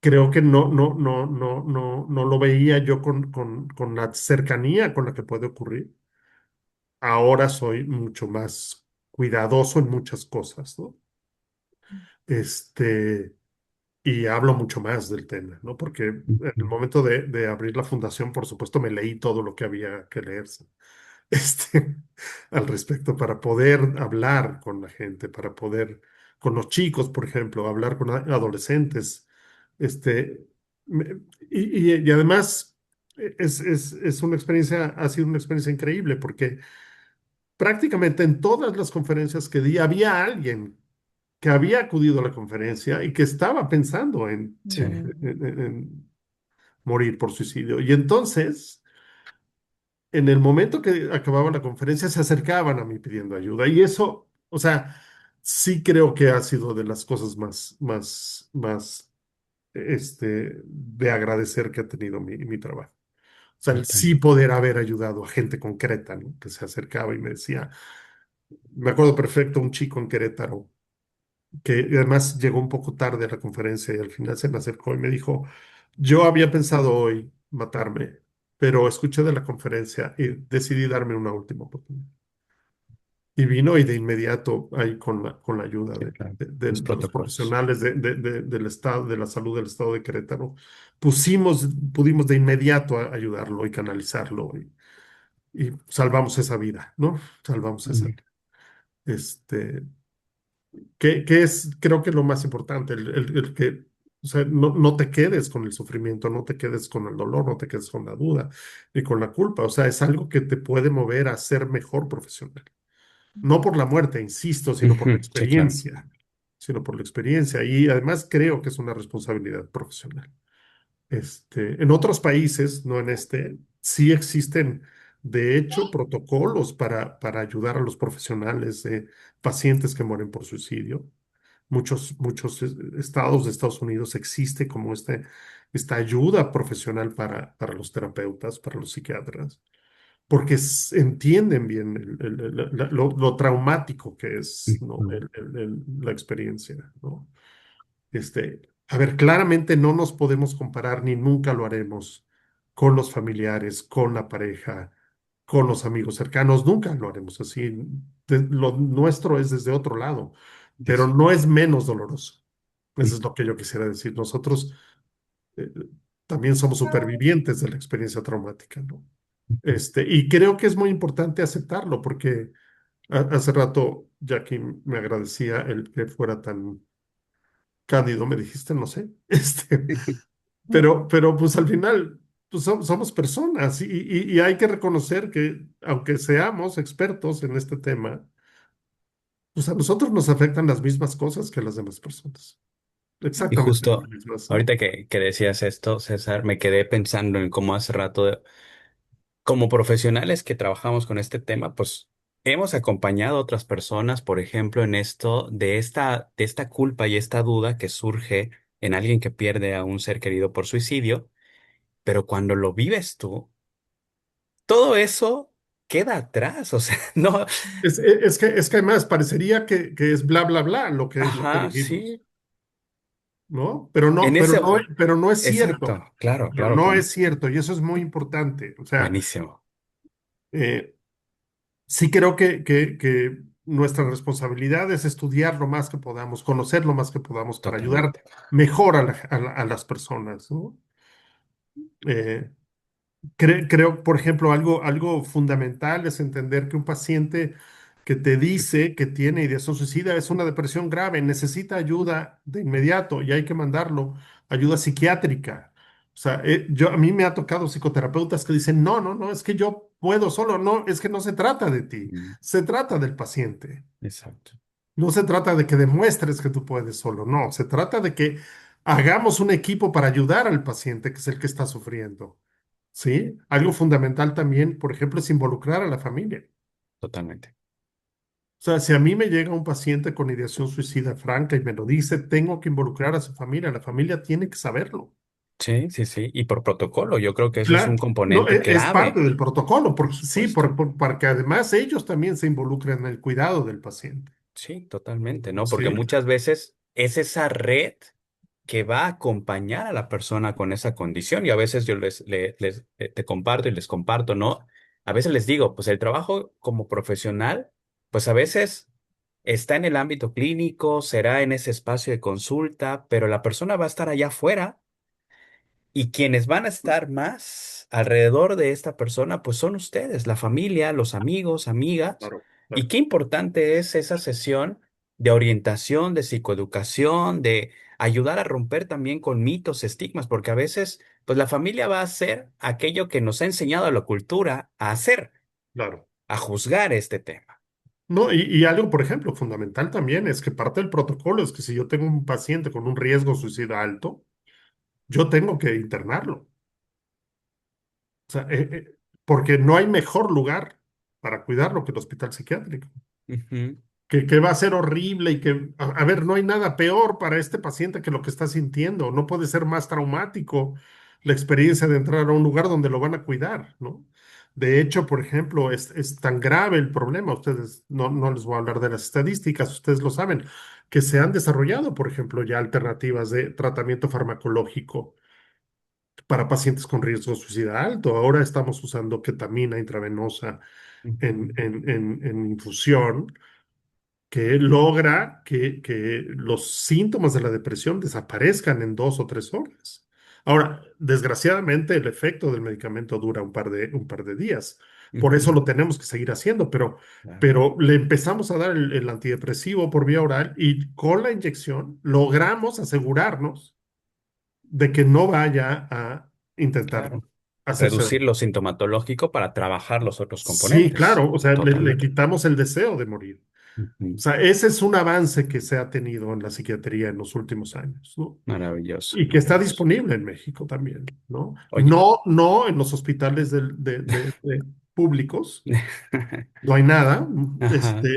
creo que no lo veía yo con la cercanía con la que puede ocurrir. Ahora soy mucho más cuidadoso en muchas cosas, ¿no? Este, y hablo mucho más del tema, ¿no? Porque en el Ujú. momento de abrir la fundación, por supuesto, me leí todo lo que había que leerse, este, al respecto para poder hablar con la gente, para poder, con los chicos, por ejemplo, hablar con adolescentes, este, me- y además es una experiencia, ha sido una experiencia increíble porque prácticamente en todas las conferencias que di había alguien que había acudido a la conferencia y que estaba pensando Sí, en morir por suicidio. Y entonces, en el momento que acababa la conferencia, se acercaban a mí pidiendo ayuda. Y eso, o sea, sí creo que ha sido de las cosas más, de agradecer que ha tenido mi trabajo. O sea, el sí totalmente. poder haber ayudado a gente concreta, ¿no? Que se acercaba y me decía, me acuerdo perfecto, un chico en Querétaro que además llegó un poco tarde a la conferencia y al final se me acercó y me dijo, yo había pensado hoy matarme, pero escuché de la conferencia y decidí darme una última oportunidad. Y vino y de inmediato ahí con la ayuda Sí, de, claro. de- de- Los de los protocolos. profesionales del estado, de la salud del estado de Querétaro, pudimos de inmediato ayudarlo y canalizarlo y salvamos esa vida, ¿no? Salvamos esa Mm. vida. Este, que es, creo que lo más importante, el que, o sea, no te quedes con el sufrimiento, no te quedes con el dolor, no te quedes con la duda ni con la culpa. O sea, es algo que te puede mover a ser mejor profesional. No por la muerte, insisto, sino por la Ujú. Sí, claro. experiencia, sino por la experiencia. Y además creo que es una responsabilidad profesional. En otros países, no en este, sí existen, de hecho, protocolos para ayudar a los profesionales de pacientes que mueren por suicidio. Muchos estados de Estados Unidos existe como esta ayuda profesional para los terapeutas, para los psiquiatras, porque entienden bien lo traumático que es, ¿no? Ujú. La experiencia, ¿no? A ver, claramente no nos podemos comparar ni nunca lo haremos con los familiares, con la pareja, con los amigos cercanos, nunca lo haremos así. Lo nuestro es desde otro lado, pero Eso. no es menos doloroso. Mm. Eso es lo que yo quisiera decir. Nosotros eh, también somos supervivientes de la experiencia traumática, ¿no? Y creo que es muy importante aceptarlo porque hace rato Jackie me agradecía el que fuera tan cándido, me dijiste, no sé, pero pues al final pues somos personas y hay que reconocer que aunque seamos expertos en este tema, pues a nosotros nos afectan las mismas cosas que a las demás personas, Y exactamente las justo mismas, ¿no? ahorita que decías esto, César, me quedé pensando en cómo hace rato, como profesionales que trabajamos con este tema, pues hemos acompañado a otras personas, por ejemplo, en esto de esta culpa y esta duda que surge en alguien que pierde a un ser querido por suicidio, pero cuando lo vives tú, todo eso queda atrás, o sea, no, Es que además parecería que es bla, bla, bla lo que ajá, dijimos, sí, ¿no? Pero no, en pero ese, no, pero no es cierto. exacto, claro, Pero claro, no es cierto y eso es muy importante. O sea, buenísimo, eh, sí creo que nuestra responsabilidad es estudiar lo más que podamos, conocer lo más que podamos para ayudar totalmente. mejor a las personas, ¿no? Eh, creo, por ejemplo, algo fundamental es entender que un paciente que te dice que tiene ideación suicida es una depresión grave, necesita ayuda de inmediato y hay que mandarlo, ayuda psiquiátrica. O sea, a mí me ha tocado psicoterapeutas que dicen, no, no, no, es que yo puedo solo, no, es que no se trata de ti, Mm. se trata del paciente. Exacto, No se trata de que demuestres que tú puedes solo, no, se trata de que hagamos un equipo para ayudar al paciente, que es el que está sufriendo. ¿Sí? Algo fundamental también, por ejemplo, es involucrar a la familia. totalmente. O sea, si a mí me llega un paciente con ideación suicida franca y me lo dice, tengo que involucrar a su familia. La familia tiene que saberlo. Sí, sí, sí. Y por protocolo, yo creo que eso es un Claro, no, componente es parte clave, del protocolo, por porque sí, supuesto. para que además ellos también se involucren en el cuidado del paciente. Sí, totalmente, ¿no? Porque Sí, muchas veces es esa red que va a acompañar a la persona con esa condición. Y a veces yo te comparto y les comparto, ¿no? A veces les digo, pues el trabajo como profesional, pues a veces está en el ámbito clínico, será en ese espacio de consulta, pero la persona va a estar allá afuera. Y quienes van a estar más alrededor de esta persona, pues son ustedes, la familia, los amigos, amigas. claro, Y claro, qué importante es esa sesión de orientación, de psicoeducación, de ayudar a romper también con mitos, estigmas, porque a veces, pues la familia va a hacer aquello que nos ha enseñado la cultura a hacer, claro. a juzgar este tema. No, y algo, por ejemplo, fundamental también es que parte del protocolo es que si yo tengo un paciente con un riesgo suicida alto, yo tengo que internarlo. O sea, porque no hay mejor lugar para cuidarlo que el hospital psiquiátrico. Ujú, Que va a ser horrible y que, a ver, no hay nada peor para este paciente que lo que está sintiendo. No puede ser más traumático la experiencia de entrar a un lugar donde lo van a cuidar, ¿no? De hecho, por ejemplo, es tan grave el problema, ustedes, no les voy a hablar de las estadísticas, ustedes lo saben, que se han desarrollado, por ejemplo, ya alternativas de tratamiento farmacológico para pacientes con riesgo suicida alto. Ahora estamos usando ketamina intravenosa ujú, en infusión que logra que los síntomas de la depresión desaparezcan en 2 o 3 horas. Ahora, desgraciadamente, el efecto del medicamento dura un par de días. Por eso ujú, lo tenemos que seguir haciendo, claro. pero le empezamos a dar el antidepresivo por vía oral y con la inyección logramos asegurarnos de que no vaya a intentar Claro. hacerse Reducir daño. lo sintomatológico para trabajar los otros Sí, componentes. claro, o sea, le Totalmente. quitamos el deseo de morir. O Ujú. sea, ese es un avance que se ha tenido en la psiquiatría en los últimos años, ¿no? Maravilloso, Y que está maravilloso. disponible en México también, ¿no? Oye. No en los hospitales de públicos, no hay nada, Ajá.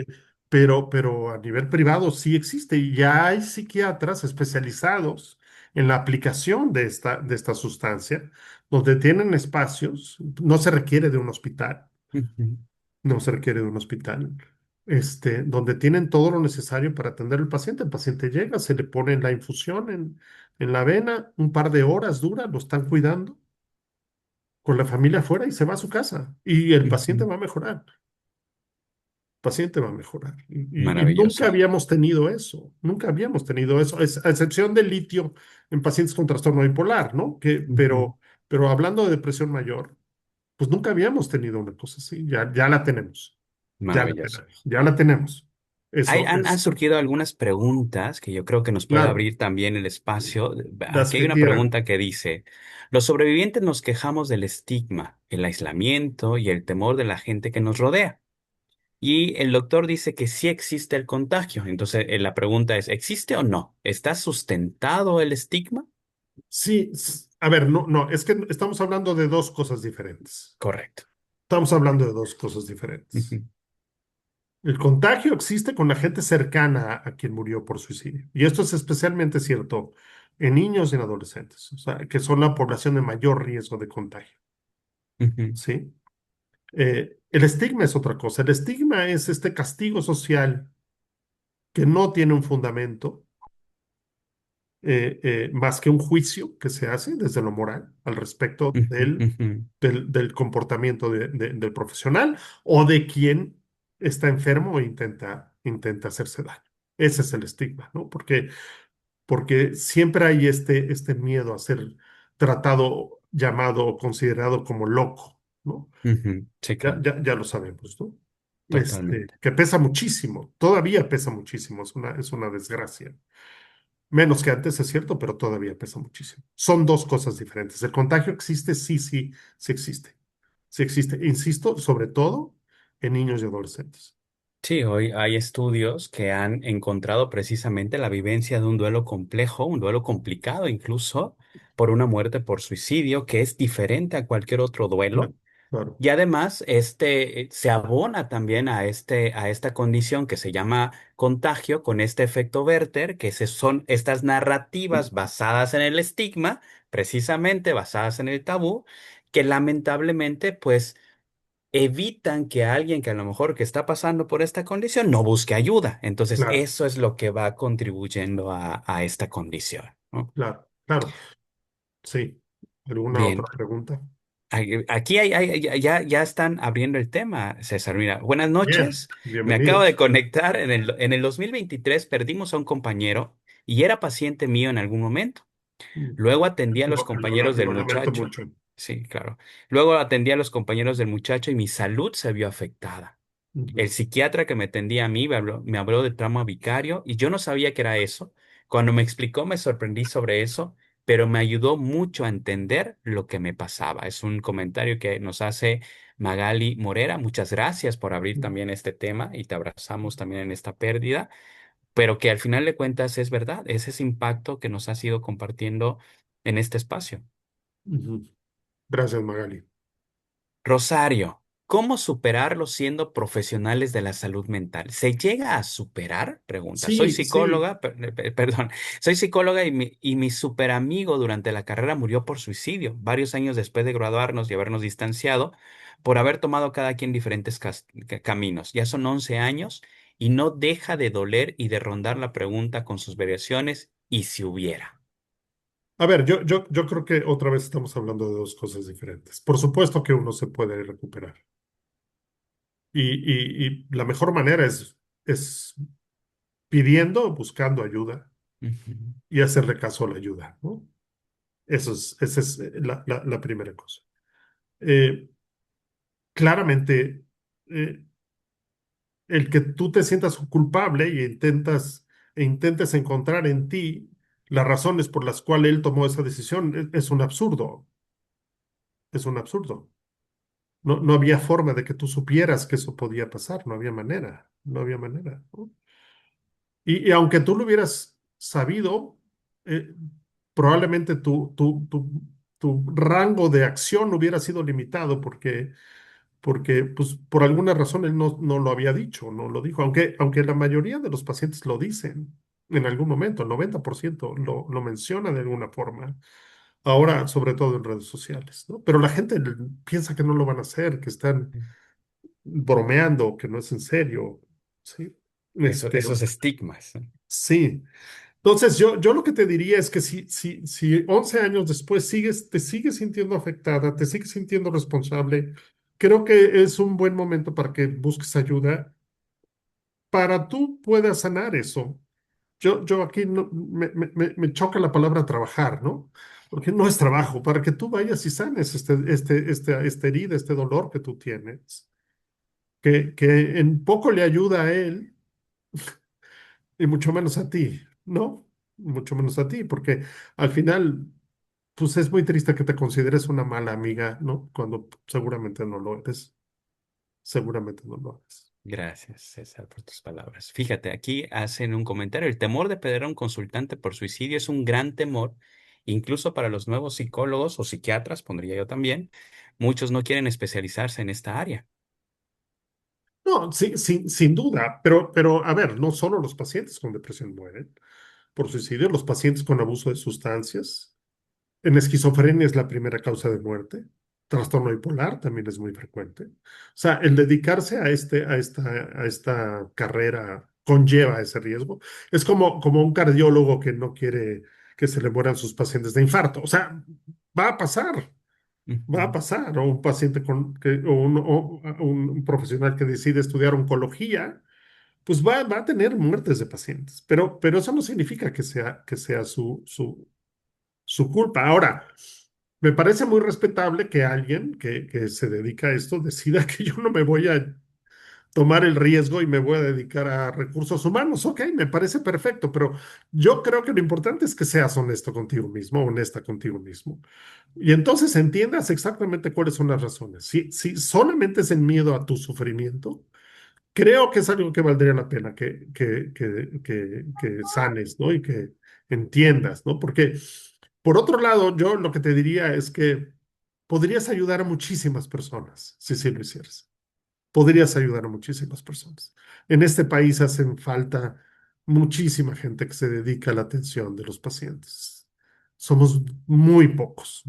pero a nivel privado sí existe y ya hay psiquiatras especializados en la aplicación de esta sustancia, donde tienen espacios, no se requiere de un hospital, Ujú, no se requiere de un hospital, donde tienen todo lo necesario para atender al paciente. El paciente llega, se le pone la infusión en la vena, un par de horas dura, lo están cuidando con la familia afuera y se va a su casa. Y el paciente ujú. va a mejorar, el paciente va a mejorar. Y nunca Maravilloso. habíamos tenido eso, nunca habíamos tenido eso, a excepción del litio en pacientes con trastorno bipolar, ¿no? Ujú. Pero hablando de depresión mayor, pues nunca habíamos tenido una cosa así, ya la tenemos. Ya la Maravilloso. tenemos, ya la tenemos. Eso Han es, surgido algunas preguntas que yo creo que nos puede claro, abrir también el espacio. las Aquí hay que una quieran. pregunta que dice, los sobrevivientes nos quejamos del estigma, el aislamiento y el temor de la gente que nos rodea. Y el doctor dice que sí existe el contagio. Entonces, la pregunta es, ¿existe o no? ¿Está sustentado el estigma? Sí, a ver, no, es que estamos hablando de dos cosas diferentes. Correcto. Estamos hablando de dos cosas diferentes. Ujú, El contagio existe con la gente cercana a quien murió por suicidio. Y esto es especialmente cierto en niños y en adolescentes, o sea, que son la población de mayor riesgo de contagio, ujú, ¿sí? El estigma es otra cosa. El estigma es este castigo social que no tiene un fundamento más que un juicio que se hace desde lo moral al respecto ujú, ujú, del comportamiento del profesional o de quien está enfermo e intenta hacerse daño. Ese es el estigma, ¿no? Porque siempre hay este miedo a ser tratado, llamado o considerado como loco, ¿no? ujú. Sí, claro. Ya lo sabemos, ¿no? Totalmente. Que pesa muchísimo, todavía pesa muchísimo, es una desgracia. Menos que antes, es cierto, pero todavía pesa muchísimo. Son dos cosas diferentes. ¿El contagio existe? Sí, sí, sí existe. Sí existe. Insisto, sobre todo en niños y adolescentes. Sí, hoy hay estudios que han encontrado precisamente la vivencia de un duelo complejo, un duelo complicado incluso, por una muerte por suicidio, que es diferente a cualquier otro duelo. Claro, claro. Y además, se abona también a esta condición que se llama contagio con este efecto Werther, son estas narrativas basadas en el estigma, precisamente basadas en el tabú, que lamentablemente pues evitan que alguien que a lo mejor que está pasando por esta condición no busque ayuda. Entonces, Claro, eso es lo que va contribuyendo a esta condición, ¿no? claro, claro. Sí. ¿Alguna otra Bien, pregunta? aquí ya están abriendo el tema, César. Mira, buenas Bien, noches. Me acabo de bienvenidos. conectar. En el 2023 perdimos a un compañero y era paciente mío en algún momento. Mm. Luego atendí a los compañeros del Lo lamento muchacho. mucho. Sí, claro. Luego atendí a los compañeros del muchacho y mi salud se vio afectada. El Ujú, psiquiatra que me atendía a mí me habló de trauma vicario y yo no sabía que era eso. Cuando me explicó me sorprendí sobre eso, pero me ayudó mucho a entender lo que me pasaba. Es un comentario que nos hace Magali Morera. Muchas gracias por abrir también este tema y te abrazamos también en esta pérdida, pero que al final de cuentas es verdad, es ese impacto que nos has ido compartiendo en este espacio. ujú. Gracias, Magali. Rosario, ¿cómo superarlo siendo profesionales de la salud mental? ¿Se llega a superar? Pregunta. Soy Sí, sí. psicóloga, perdón, soy psicóloga y mi super amigo durante la carrera murió por suicidio, varios años después de graduarnos y habernos distanciado, por haber tomado cada quien diferentes caminos. Ya son 11 años y no deja de doler y de rondar la pregunta con sus variaciones, ¿y si hubiera? A ver, yo creo que otra vez estamos hablando de dos cosas diferentes. Por supuesto que uno se puede recuperar. Y la mejor manera es pidiendo, buscando ayuda Ujú. y hacerle caso a la ayuda, ¿no? Esa es la primera cosa. Eh, claramente, eh, el que tú te sientas culpable e intentes encontrar en ti las razones por las cuales él tomó esa decisión es un absurdo, es un absurdo. No, no había forma de que tú supieras que eso podía pasar, no había manera, no había manera, ¿no? Y aunque tú lo hubieras sabido, eh, probablemente tu rango de acción hubiera sido limitado porque pues, por alguna razón él no lo había dicho, no lo dijo, aunque la mayoría de los pacientes lo dicen en algún momento, el 90% lo menciona de alguna forma, ahora sobre todo en redes sociales, ¿no? Pero la gente piensa que no lo van a hacer, que están bromeando, que no es en serio, ¿sí? Este, Esos estigmas, ¿no? sí. Entonces, yo lo que te diría es que si 11 años después te sigues sintiendo afectada, te sigues sintiendo responsable, creo que es un buen momento para que busques ayuda para tú puedas sanar eso. Yo aquí me choca la palabra trabajar, ¿no? Porque no es trabajo, para que tú vayas y sanes esta herida, este dolor que tú tienes, que en poco le ayuda a él y mucho menos a ti, ¿no? Mucho menos a ti, porque al final, pues es muy triste que te consideres una mala amiga, ¿no? Cuando seguramente no lo eres, seguramente no lo eres. Gracias, César, por tus palabras. Fíjate, aquí hacen un comentario. El temor de perder a un consultante por suicidio es un gran temor, incluso para los nuevos psicólogos o psiquiatras, pondría yo también. Muchos no quieren especializarse en esta área. No, sí, sin duda, pero a ver, no solo los pacientes con depresión mueren por suicidio, los pacientes con abuso de sustancias. En esquizofrenia es la primera causa de muerte. Trastorno bipolar también es muy frecuente. O sea, el dedicarse a esta carrera conlleva ese riesgo. Es como un cardiólogo que no quiere que se le mueran sus pacientes de infarto. O sea, va a pasar, va a Ujú. pasar. O un paciente o un profesional que decide estudiar oncología, pues va a tener muertes de pacientes. Pero eso no significa que sea su culpa. Ahora, me parece muy respetable que alguien que se dedica a esto decida que yo no me voy a tomar el riesgo y me voy a dedicar a recursos humanos. Ok, me parece perfecto, pero yo creo que lo importante es que seas honesto contigo mismo, honesta contigo mismo. Y entonces entiendas exactamente cuáles son las razones. Si solamente es el miedo a tu sufrimiento, creo que es algo que valdría la pena que sanes, ¿no? Y que entiendas, ¿no? Porque, por otro lado, yo lo que te diría es que podrías ayudar a muchísimas personas si sí lo hicieras. Podrías ayudar a muchísimas personas. En este país hacen falta muchísima gente que se dedica a la atención de los pacientes. Somos muy pocos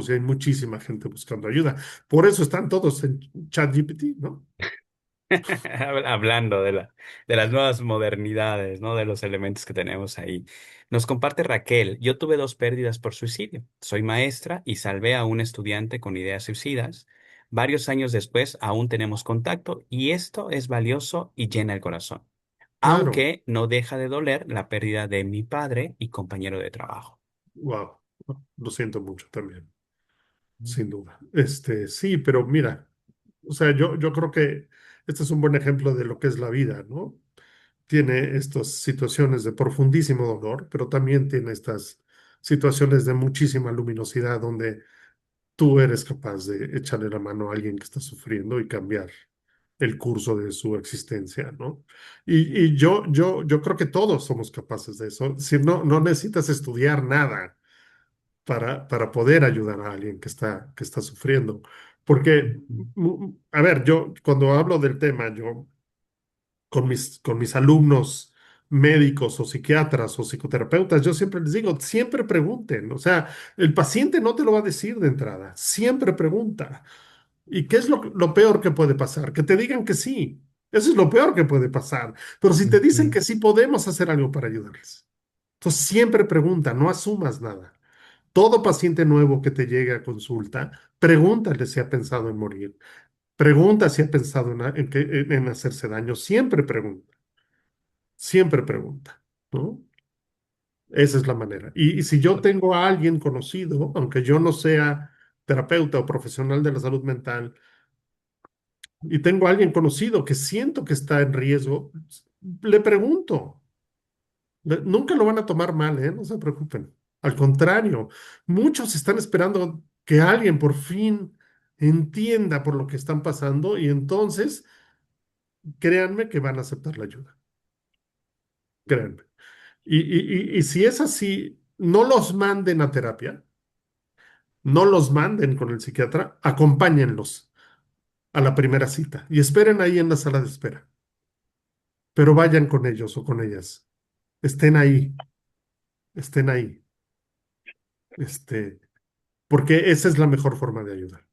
y hay muchísima gente buscando ayuda. Por eso están todos en ChatGPT, ¿no? Hablando de las nuevas modernidades, ¿no? De los elementos que tenemos ahí. Nos comparte Raquel, yo tuve dos pérdidas por suicidio. Soy maestra y salvé a un estudiante con ideas suicidas. Varios años después aún tenemos contacto y esto es valioso y llena el corazón, Claro, aunque no deja de doler la pérdida de mi padre y compañero de trabajo. wow, lo siento mucho también, sin duda. Sí, pero mira, o sea, yo creo que este es un buen ejemplo de lo que es la vida, ¿no? Tiene estas situaciones de profundísimo dolor, pero también tiene estas situaciones de muchísima luminosidad donde tú eres capaz de echarle la mano a alguien que está sufriendo y cambiar el curso de su existencia, ¿no? Y yo creo que todos somos capaces de eso. Si no, no necesitas estudiar nada para poder ayudar a alguien que está sufriendo. Porque, Ujú, a ver, yo cuando hablo del tema, yo con mis alumnos médicos o psiquiatras o psicoterapeutas, yo siempre les digo, siempre pregunten. O sea, el paciente no te lo va a decir de entrada, siempre pregunta. ¿Y qué es lo peor que puede pasar? Que te digan que sí. Eso es lo peor que puede pasar. Pero si te dicen ujú, que sí, podemos hacer algo para ayudarles. Entonces, siempre pregunta, no asumas nada. Todo paciente nuevo que te llegue a consulta, pregúntale si ha pensado en morir. Pregunta si ha pensado en hacerse daño. Siempre pregunta, ¿no? Esa es la manera. Y si yo tengo a alguien conocido, aunque yo no sea terapeuta o profesional de la salud mental, y tengo a alguien conocido que siento que está en riesgo, le pregunto. Nunca lo van a tomar mal, ¿eh? No se preocupen. Al contrario, muchos están esperando que alguien por fin entienda por lo que están pasando y entonces créanme que van a aceptar la ayuda. Créanme. Y si es así, no los manden a terapia, no los manden con el psiquiatra, acompáñenlos a la primera cita y esperen ahí en la sala de espera, pero vayan con ellos o con ellas. Estén ahí, estén ahí, este, porque esa es la mejor forma de ayudar.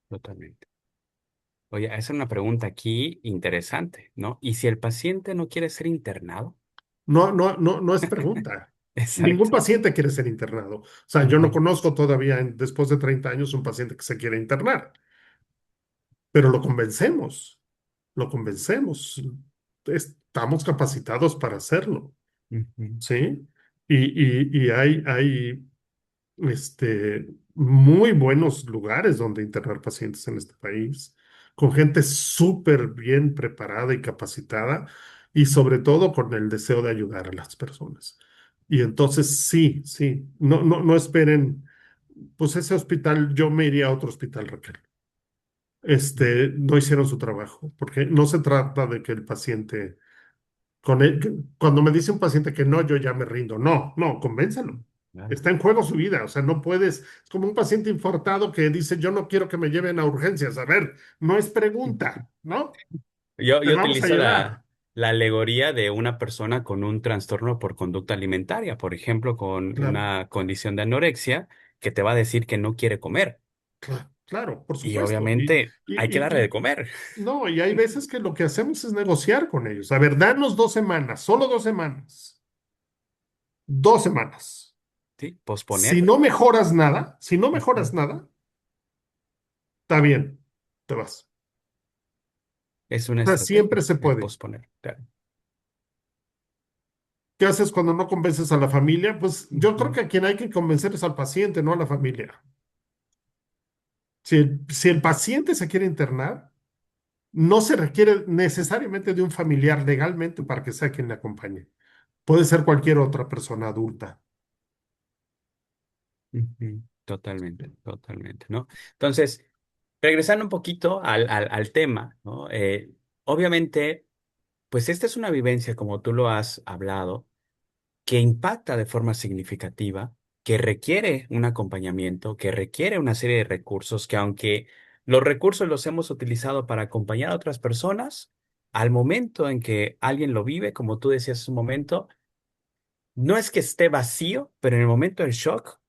totalmente. Oye, esa es una pregunta aquí interesante, ¿no? ¿Y si el paciente no quiere ser internado? No es pregunta. Ningún Exacto. paciente quiere ser internado. O sea, yo no Ujú, conozco todavía, después de 30 años, un paciente que se quiere internar, pero lo convencemos. Estamos capacitados para hacerlo, ujú, ¿sí? Y hay muy buenos lugares donde internar pacientes en este país, con gente súper bien preparada y capacitada, y sobre todo con el deseo de ayudar a las personas. Y entonces sí, no esperen, pues ese hospital, yo me iría a otro hospital, Raquel. No hicieron su trabajo, porque no se trata de que el paciente, cuando me dice un paciente que no, yo ya me rindo. No, convénzalo. claro. Está en juego su vida, o sea, no puedes, es como un paciente infartado que dice, yo no quiero que me lleven a urgencias. A ver, no es pregunta, ¿no? Te Yo vamos a utilizo llevar. la alegoría de una persona con un trastorno por conducta alimentaria, por ejemplo, con Claro, una condición de anorexia, que te va a decir que no quiere comer. claro, por Y supuesto. obviamente Y, hay que darle y, de y, comer, no, y hay veces que lo que hacemos es negociar con ellos. A ver, danos 2 semanas, solo 2 semanas, 2 semanas. ¿sí? Si Posponer no mejoras nada, si no ujú, mejoras nada, está bien, te vas. es una O sea, siempre estrategia, se el puede. posponer. Claro. ¿Qué haces cuando no convences a la familia? Pues yo creo Ujú, que a quien hay que convencer es al paciente, no a la familia. Si el paciente se quiere internar, no se requiere necesariamente de un familiar legalmente para que sea quien le acompañe. Puede ser cualquier otra persona adulta. ujú, totalmente, totalmente, ¿no? Entonces, regresando un poquito al tema, ¿no? Obviamente, pues esta es una vivencia, como tú lo has hablado, que impacta de forma significativa, que requiere un acompañamiento, que requiere una serie de recursos, que aunque los recursos los hemos utilizado para acompañar a otras personas, al momento en que alguien lo vive, como tú decías hace un momento, no es que esté vacío, pero en el momento del shock,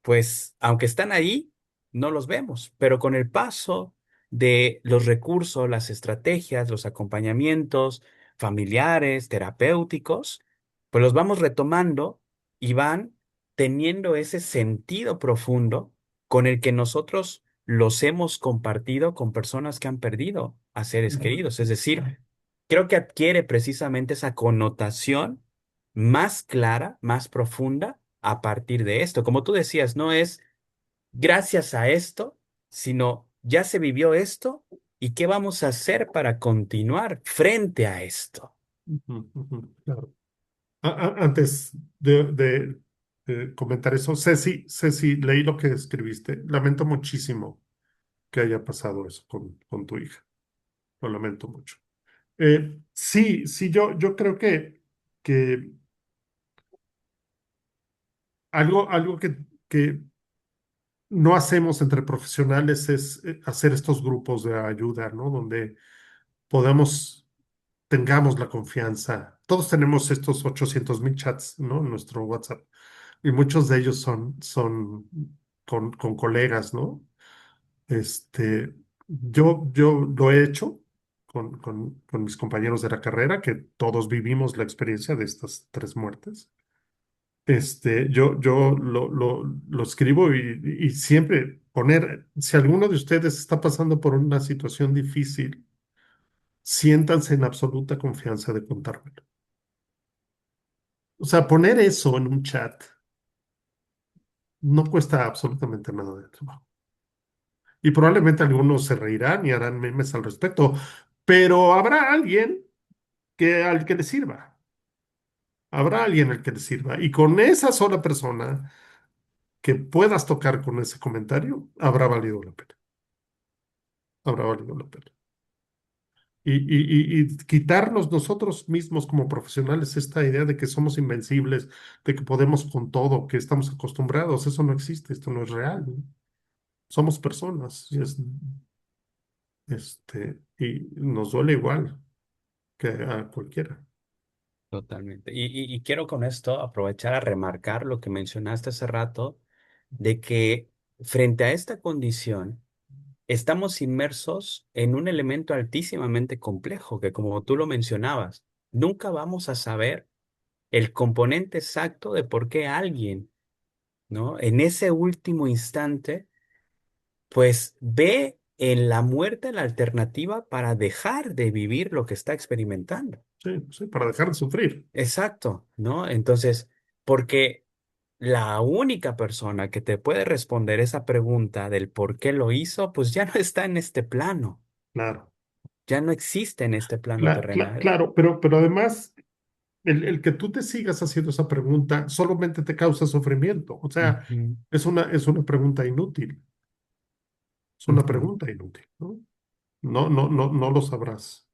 pues aunque están ahí, no los vemos, pero con el paso de los recursos, las estrategias, los acompañamientos familiares, terapéuticos, pues los vamos retomando y van teniendo ese sentido profundo con el que nosotros los hemos compartido con personas que han perdido a seres queridos. Es decir, creo que adquiere precisamente esa connotación más clara, más profunda a partir de esto. Como tú decías, no es gracias a esto, sino ya se vivió esto y qué vamos a hacer para continuar frente a esto. Ujú, ujú, claro. Antes de comentar eso, Ceci, leí lo que escribiste. Lamento muchísimo que haya pasado eso con tu hija. Lo lamento mucho. Sí, yo creo que algo que no hacemos entre profesionales es hacer estos grupos de ayuda, ¿no? Donde podamos, tengamos la confianza. Todos tenemos estos 800,000 chats, ¿no? En nuestro WhatsApp. Y muchos de ellos son con colegas, ¿no? Yo lo he hecho con mis compañeros de la carrera, que todos vivimos la experiencia de estas tres muertes. Yo lo escribo y siempre poner, si alguno de ustedes está pasando por una situación difícil, siéntanse en absoluta confianza de contármelo. O sea, poner eso en un chat no cuesta absolutamente nada de trabajo. Y probablemente algunos se reirán y harán memes al respecto, pero habrá alguien al que le sirva. Habrá alguien al que le sirva. Y con esa sola persona que puedas tocar con ese comentario, habrá valido la pena. Habrá valido la pena. Y quitarnos nosotros mismos como profesionales esta idea de que somos invencibles, de que podemos con todo, que estamos acostumbrados, eso no existe, esto no es real, ¿no? Somos personas y nos duele igual que a cualquiera. Totalmente. Y quiero con esto aprovechar a remarcar lo que mencionaste hace rato, de que frente a esta condición estamos inmersos en un elemento altísimamente complejo, que como tú lo mencionabas, nunca vamos a saber el componente exacto de por qué alguien, ¿no? En ese último instante, pues ve en la muerte la alternativa para dejar de vivir lo que está experimentando. Sí, sí, para dejar de sufrir. Exacto, ¿no? Entonces, porque la única persona que te puede responder esa pregunta del por qué lo hizo, pues ya no está en este plano, Claro, ya no existe en este plano terrenal. claro, pero además el que tú te sigas haciendo esa pregunta solamente te causa sufrimiento. O sea, Ujú, es una pregunta inútil. Es una ujú. pregunta inútil, ¿no? No lo sabrás.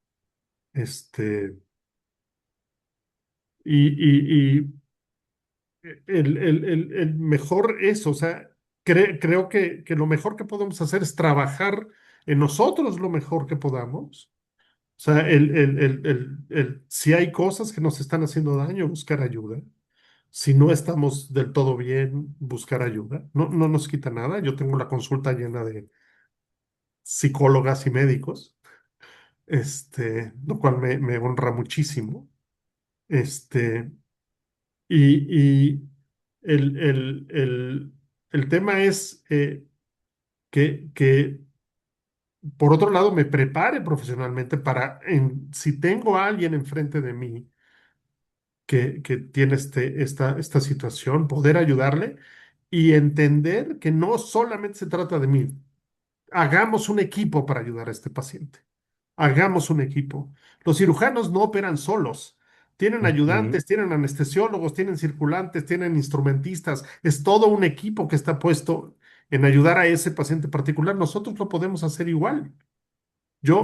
Este, y el mejor es, o sea, creo que lo mejor que podemos hacer es trabajar en nosotros lo mejor que podamos. O sea, si hay cosas que nos están haciendo daño, buscar ayuda. Si no estamos del todo bien, buscar ayuda. No nos quita nada. Yo tengo la consulta llena de psicólogas y médicos, lo cual me honra muchísimo. Este, y el tema es que, por otro lado, me prepare profesionalmente para, si tengo a alguien enfrente de mí que tiene esta situación, poder ayudarle y entender que no solamente se trata de mí. Hagamos un equipo para ayudar a este paciente. Hagamos un equipo. Los cirujanos no operan solos. Tienen Ujú, ayudantes, tienen anestesiólogos, tienen circulantes, tienen instrumentistas. Es todo un equipo que está puesto en ayudar a ese paciente particular. Nosotros lo podemos hacer igual.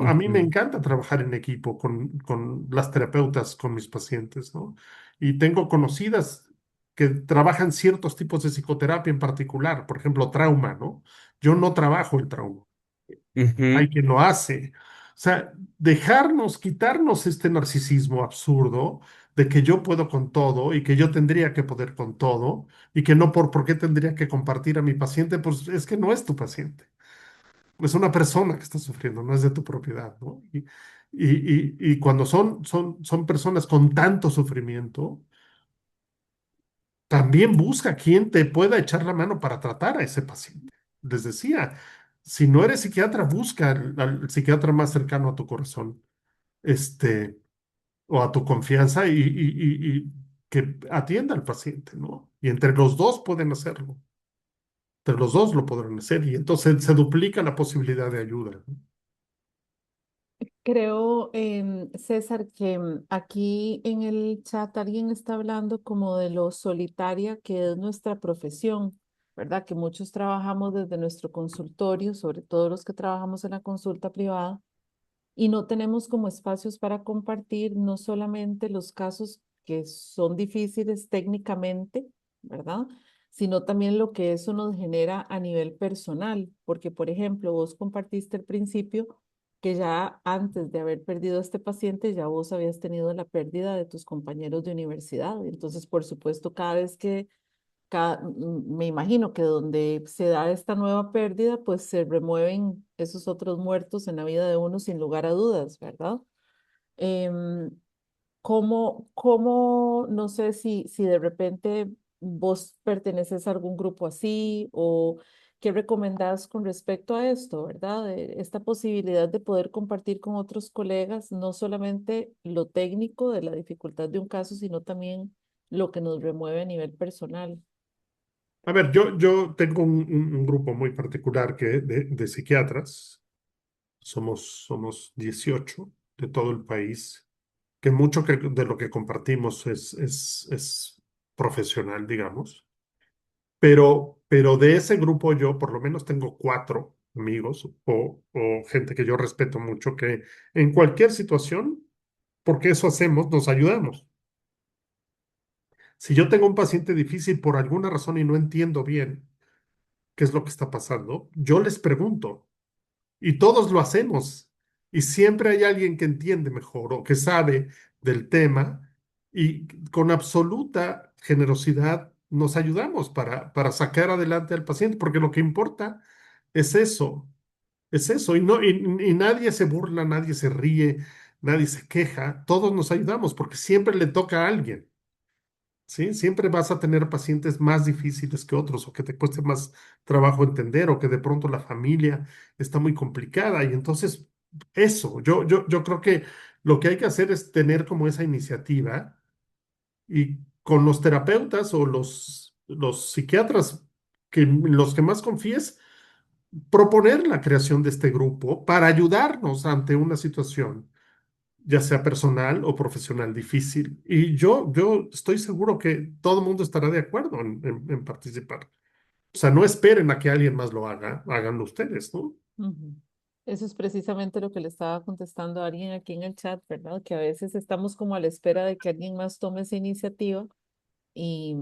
A mí me ujú, encanta trabajar en equipo con las terapeutas, con mis pacientes, ¿no? Y tengo conocidas que trabajan ciertos tipos de psicoterapia en particular, por ejemplo, trauma, ¿no? Yo no trabajo el trauma, hay ujú. quien lo hace. O sea, quitarnos este narcisismo absurdo de que yo puedo con todo y que yo tendría que poder con todo y que no por qué tendría que compartir a mi paciente, pues es que no es tu paciente, es una persona que está sufriendo, no es de tu propiedad, ¿no? Y cuando son personas con tanto sufrimiento, también busca quien te pueda echar la mano para tratar a ese paciente. Les decía, si no eres psiquiatra, busca al psiquiatra más cercano a tu corazón, este, o a tu confianza y que atienda al paciente, ¿no? Y entre los dos pueden hacerlo. Entre los dos lo podrán hacer y entonces se duplica la posibilidad de ayuda, ¿no? Creo, César, que aquí en el chat alguien está hablando como de lo solitaria que es nuestra profesión, ¿verdad? Que muchos trabajamos desde nuestro consultorio, sobre todo los que trabajamos en la consulta privada, y no tenemos como espacios para compartir no solamente los casos que son difíciles técnicamente, ¿verdad? Sino también lo que eso nos genera a nivel personal, porque por ejemplo, vos compartiste al principio que ya antes de haber perdido a este paciente, ya vos habías tenido la pérdida de tus compañeros de universidad. Entonces, por supuesto, cada vez que me imagino que donde se da esta nueva pérdida, pues se remueven esos otros muertos en la vida de uno sin lugar a dudas, ¿verdad? Em, no sé si de repente vos perteneces a algún grupo así o qué recomendás con respecto a esto, ¿verdad? Esta posibilidad de poder compartir con otros colegas, no solamente lo técnico de la dificultad de un caso, sino también lo que nos remueve a nivel personal. A ver, yo tengo un grupo muy particular de psiquiatras, somos 18 de todo el país, que mucho de lo que compartimos es profesional, digamos. Pero de ese grupo yo por lo menos tengo cuatro amigos o gente que yo respeto mucho que en cualquier situación, porque eso hacemos, nos ayudamos. Si yo tengo un paciente difícil por alguna razón y no entiendo bien qué es lo que está pasando, yo les pregunto y todos lo hacemos y siempre hay alguien que entiende mejor o que sabe del tema y con absoluta generosidad nos ayudamos para sacar adelante al paciente, porque lo que importa es eso, es eso, y nadie se burla, nadie se ríe, nadie se queja, todos nos ayudamos porque siempre le toca a alguien. ¿Sí? Siempre vas a tener pacientes más difíciles que otros o que te cueste más trabajo entender o que de pronto la familia está muy complicada y entonces eso, yo creo que lo que hay que hacer es tener como esa iniciativa y con los terapeutas o los psiquiatras los que más confíes, proponer la creación de este grupo para ayudarnos ante una situación ya sea personal o profesional difícil. Y yo estoy seguro que todo el mundo estará de acuerdo en participar. O sea, no esperen a que alguien más lo haga, háganlo ustedes, ¿no? Ujú. Eso es precisamente lo que le estaba contestando a alguien aquí en el chat, ¿verdad? Que a veces estamos como a la espera de que alguien más tome esa iniciativa y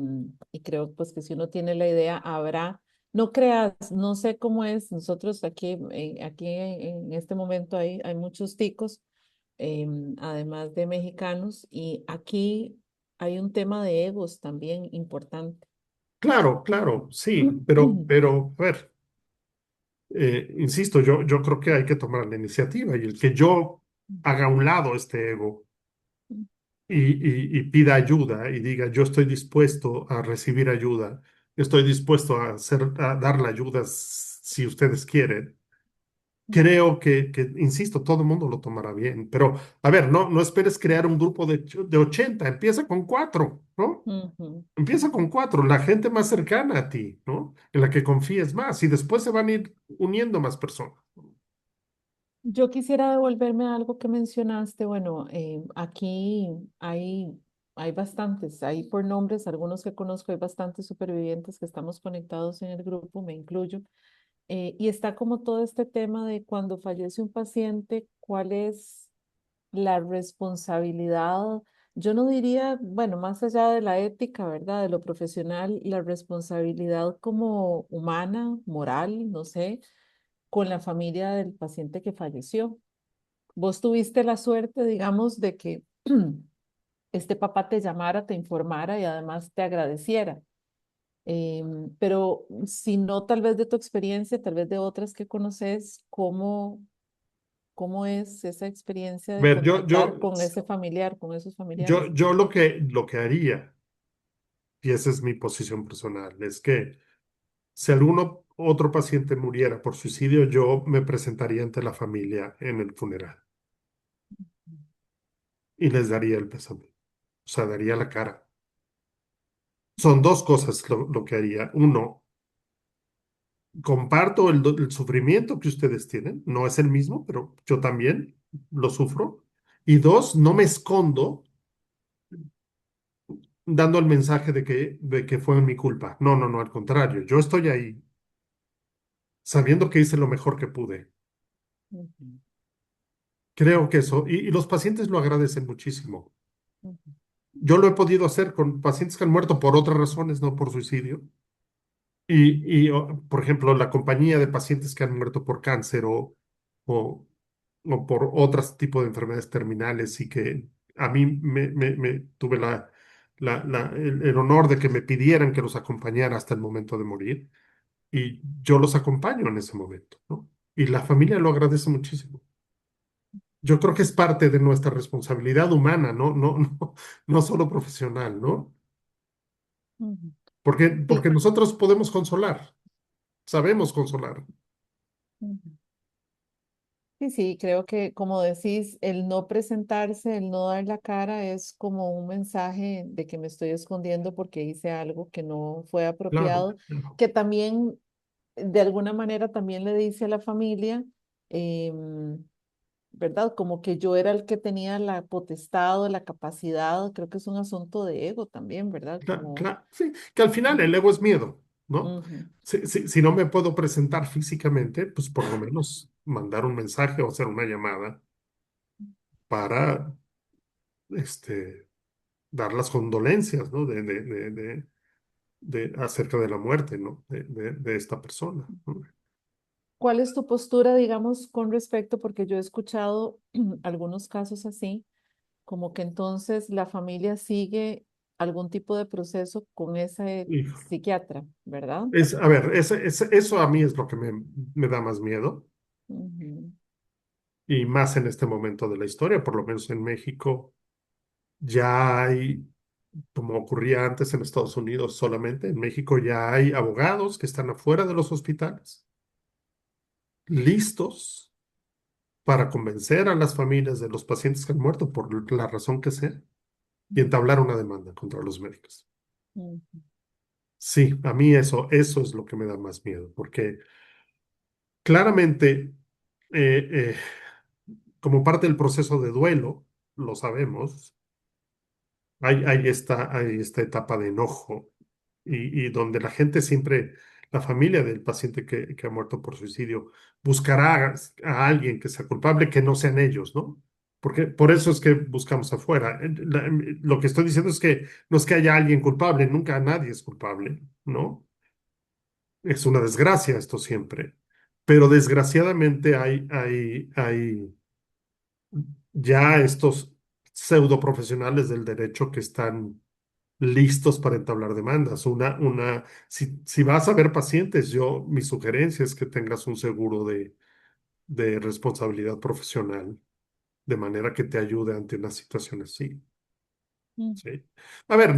creo pues que si uno tiene la idea, habrá, no creas, no sé cómo es, nosotros aquí en este momento hay muchos ticos, además de mexicanos, y aquí hay un tema de egos también importante. Claro, claro, sí, pero, a ver, insisto, yo creo que hay que tomar la iniciativa y el que yo haga a un lado este ego y pida ayuda y diga, yo estoy dispuesto a recibir ayuda, estoy dispuesto a dar la ayuda si ustedes quieren. Creo insisto, todo el mundo lo tomará bien, pero a ver, no esperes crear un grupo de 80, empieza con cuatro, ¿no? Ujú. Empieza con cuatro, la gente más cercana a ti, ¿no? En la que confíes más y después se van a ir uniendo más personas. Yo quisiera devolverme a algo que mencionaste. Bueno, aquí hay bastantes, hay por nombres, algunos que conozco, hay bastantes supervivientes que estamos conectados en el grupo, me incluyo. Y está como todo este tema de cuando fallece un paciente, cuál es la responsabilidad. Yo no diría, bueno, más allá de la ética, ¿verdad? De lo profesional, la responsabilidad como humana, moral, no sé, con la familia del paciente que falleció. Vos tuviste la suerte, digamos, de que este papá te llamara, te informara y además te agradeciera. Pero si no, tal vez de tu experiencia, tal vez de otras que conoces, ¿cómo es esa experiencia A de ver, contactar con ese familiar, con esos familiares? yo lo que haría, y esa es mi posición personal, es que si algún otro paciente muriera por suicidio, yo me presentaría ante la familia en el funeral y les daría el pésame, o sea, daría la cara. Son dos cosas lo que haría. Uno, comparto el sufrimiento que ustedes tienen, no es el mismo, pero yo también lo sufro. Y dos, no me escondo dando el mensaje de que fue mi culpa. No, no, no, al contrario, yo estoy ahí sabiendo que hice lo mejor que pude. Ujú, Creo que eso, y los pacientes lo agradecen muchísimo. ujú, Yo lo he podido hacer con pacientes que han muerto por otras razones, no por suicidio. Por ejemplo, la compañía de pacientes que han muerto por cáncer o, o por otros tipos de enfermedades terminales y que a mí tuve el honor de que me pidieran que los acompañara hasta el momento de morir y yo los acompaño en ese momento, ¿no? Y la familia lo agradece muchísimo. Yo creo que es parte de nuestra responsabilidad humana, no solo profesional, ¿no? ujú. Porque Sí. nosotros podemos consolar, sabemos consolar. Ujú. Sí, sí, creo que como decís, el no presentarse, el no dar la cara es como un mensaje de que me estoy escondiendo porque hice algo que no fue Claro, apropiado, claro, que también de alguna manera también le dice a la familia, em, ¿verdad? Como que yo era el que tenía la potestad o la capacidad, creo que es un asunto de ego también, ¿verdad? Como, sí, que al final el ego es miedo, ¿no? ujú, Si no me puedo presentar físicamente, pues por lo menos mandar un mensaje o hacer una llamada para este, dar las condolencias, ¿no? Acerca de la muerte, ¿no? De esta persona, ¿no? ¿cuál es tu postura, digamos, con respecto? Porque yo he escuchado algunos casos así, como que entonces la familia sigue algún tipo de proceso con ese Híjole. psiquiatra, ¿verdad? A ver, eso a mí es lo que me da más miedo, Ujú, y más en este momento de la historia, por lo menos en México, ya hay, como ocurría antes en Estados Unidos solamente, en México ya hay abogados que están afuera de los hospitales, listos para convencer a las familias de los pacientes que han muerto por la razón que sea y entablar una demanda contra los médicos. ujú, Sí, a mí eso es lo que me da más miedo, porque claramente, eh, como parte del proceso de duelo, lo sabemos, hay esta etapa de enojo y donde la gente siempre, la familia del paciente que ha muerto por suicidio, buscará a alguien que sea culpable, que no sean ellos, ¿no? Porque por eso es que buscamos afuera. Lo que estoy diciendo es que no es que haya alguien culpable, nunca nadie es culpable, ¿no? Es una desgracia esto siempre. Pero desgraciadamente hay ya estos pseudo profesionales del derecho que están listos para entablar demandas. Si vas a ver pacientes, mi sugerencia es que tengas un seguro de responsabilidad profesional, de manera que te ayude ante una situación así. ujú, ¿Sí? A ver,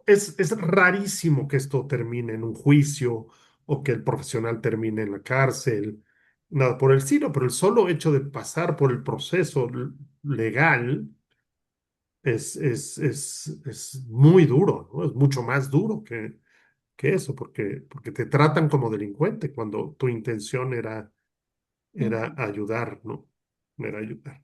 es rarísimo que esto termine en un juicio o que el profesional termine en la cárcel, nada por el estilo, pero el solo hecho de pasar por el proceso legal es muy duro, ¿no? Es mucho más duro que eso, porque te tratan como delincuente cuando tu intención era ujú. ayudar, ¿no? Era ayudar.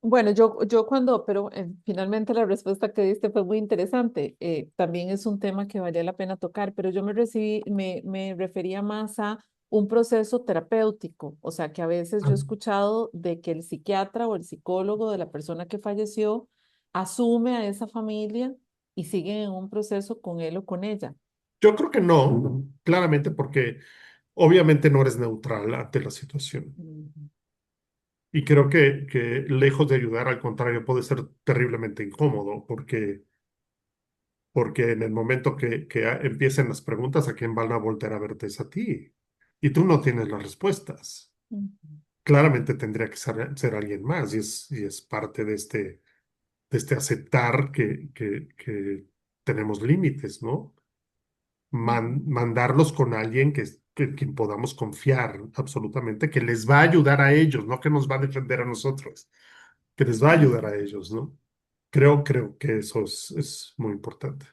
Bueno, yo cuando, pero finalmente la respuesta que diste fue muy interesante. También es un tema que valía la pena tocar, pero yo me refería más a un proceso terapéutico. O sea, que a veces yo he escuchado de que el psiquiatra o el psicólogo de la persona que falleció asume a esa familia y siguen en un proceso con él o con ella. Yo creo que no, claramente porque obviamente no eres neutral ante la situación. Ujú, Y creo que lejos de ayudar, al contrario, puede ser terriblemente incómodo, porque en el momento que empiecen las preguntas, ¿a quién van a voltear a verte? Es a ti. Y tú no tienes las respuestas. Ujú. Claramente tendría que ser alguien más, y es parte de este aceptar que tenemos límites, ¿no? Ujú. Mandarlos con alguien quien podamos confiar absolutamente, que les va a ayudar a ellos, no que nos va a defender a nosotros, que les va a ayudar a Ujú. ellos, ¿no? Creo que eso es muy importante.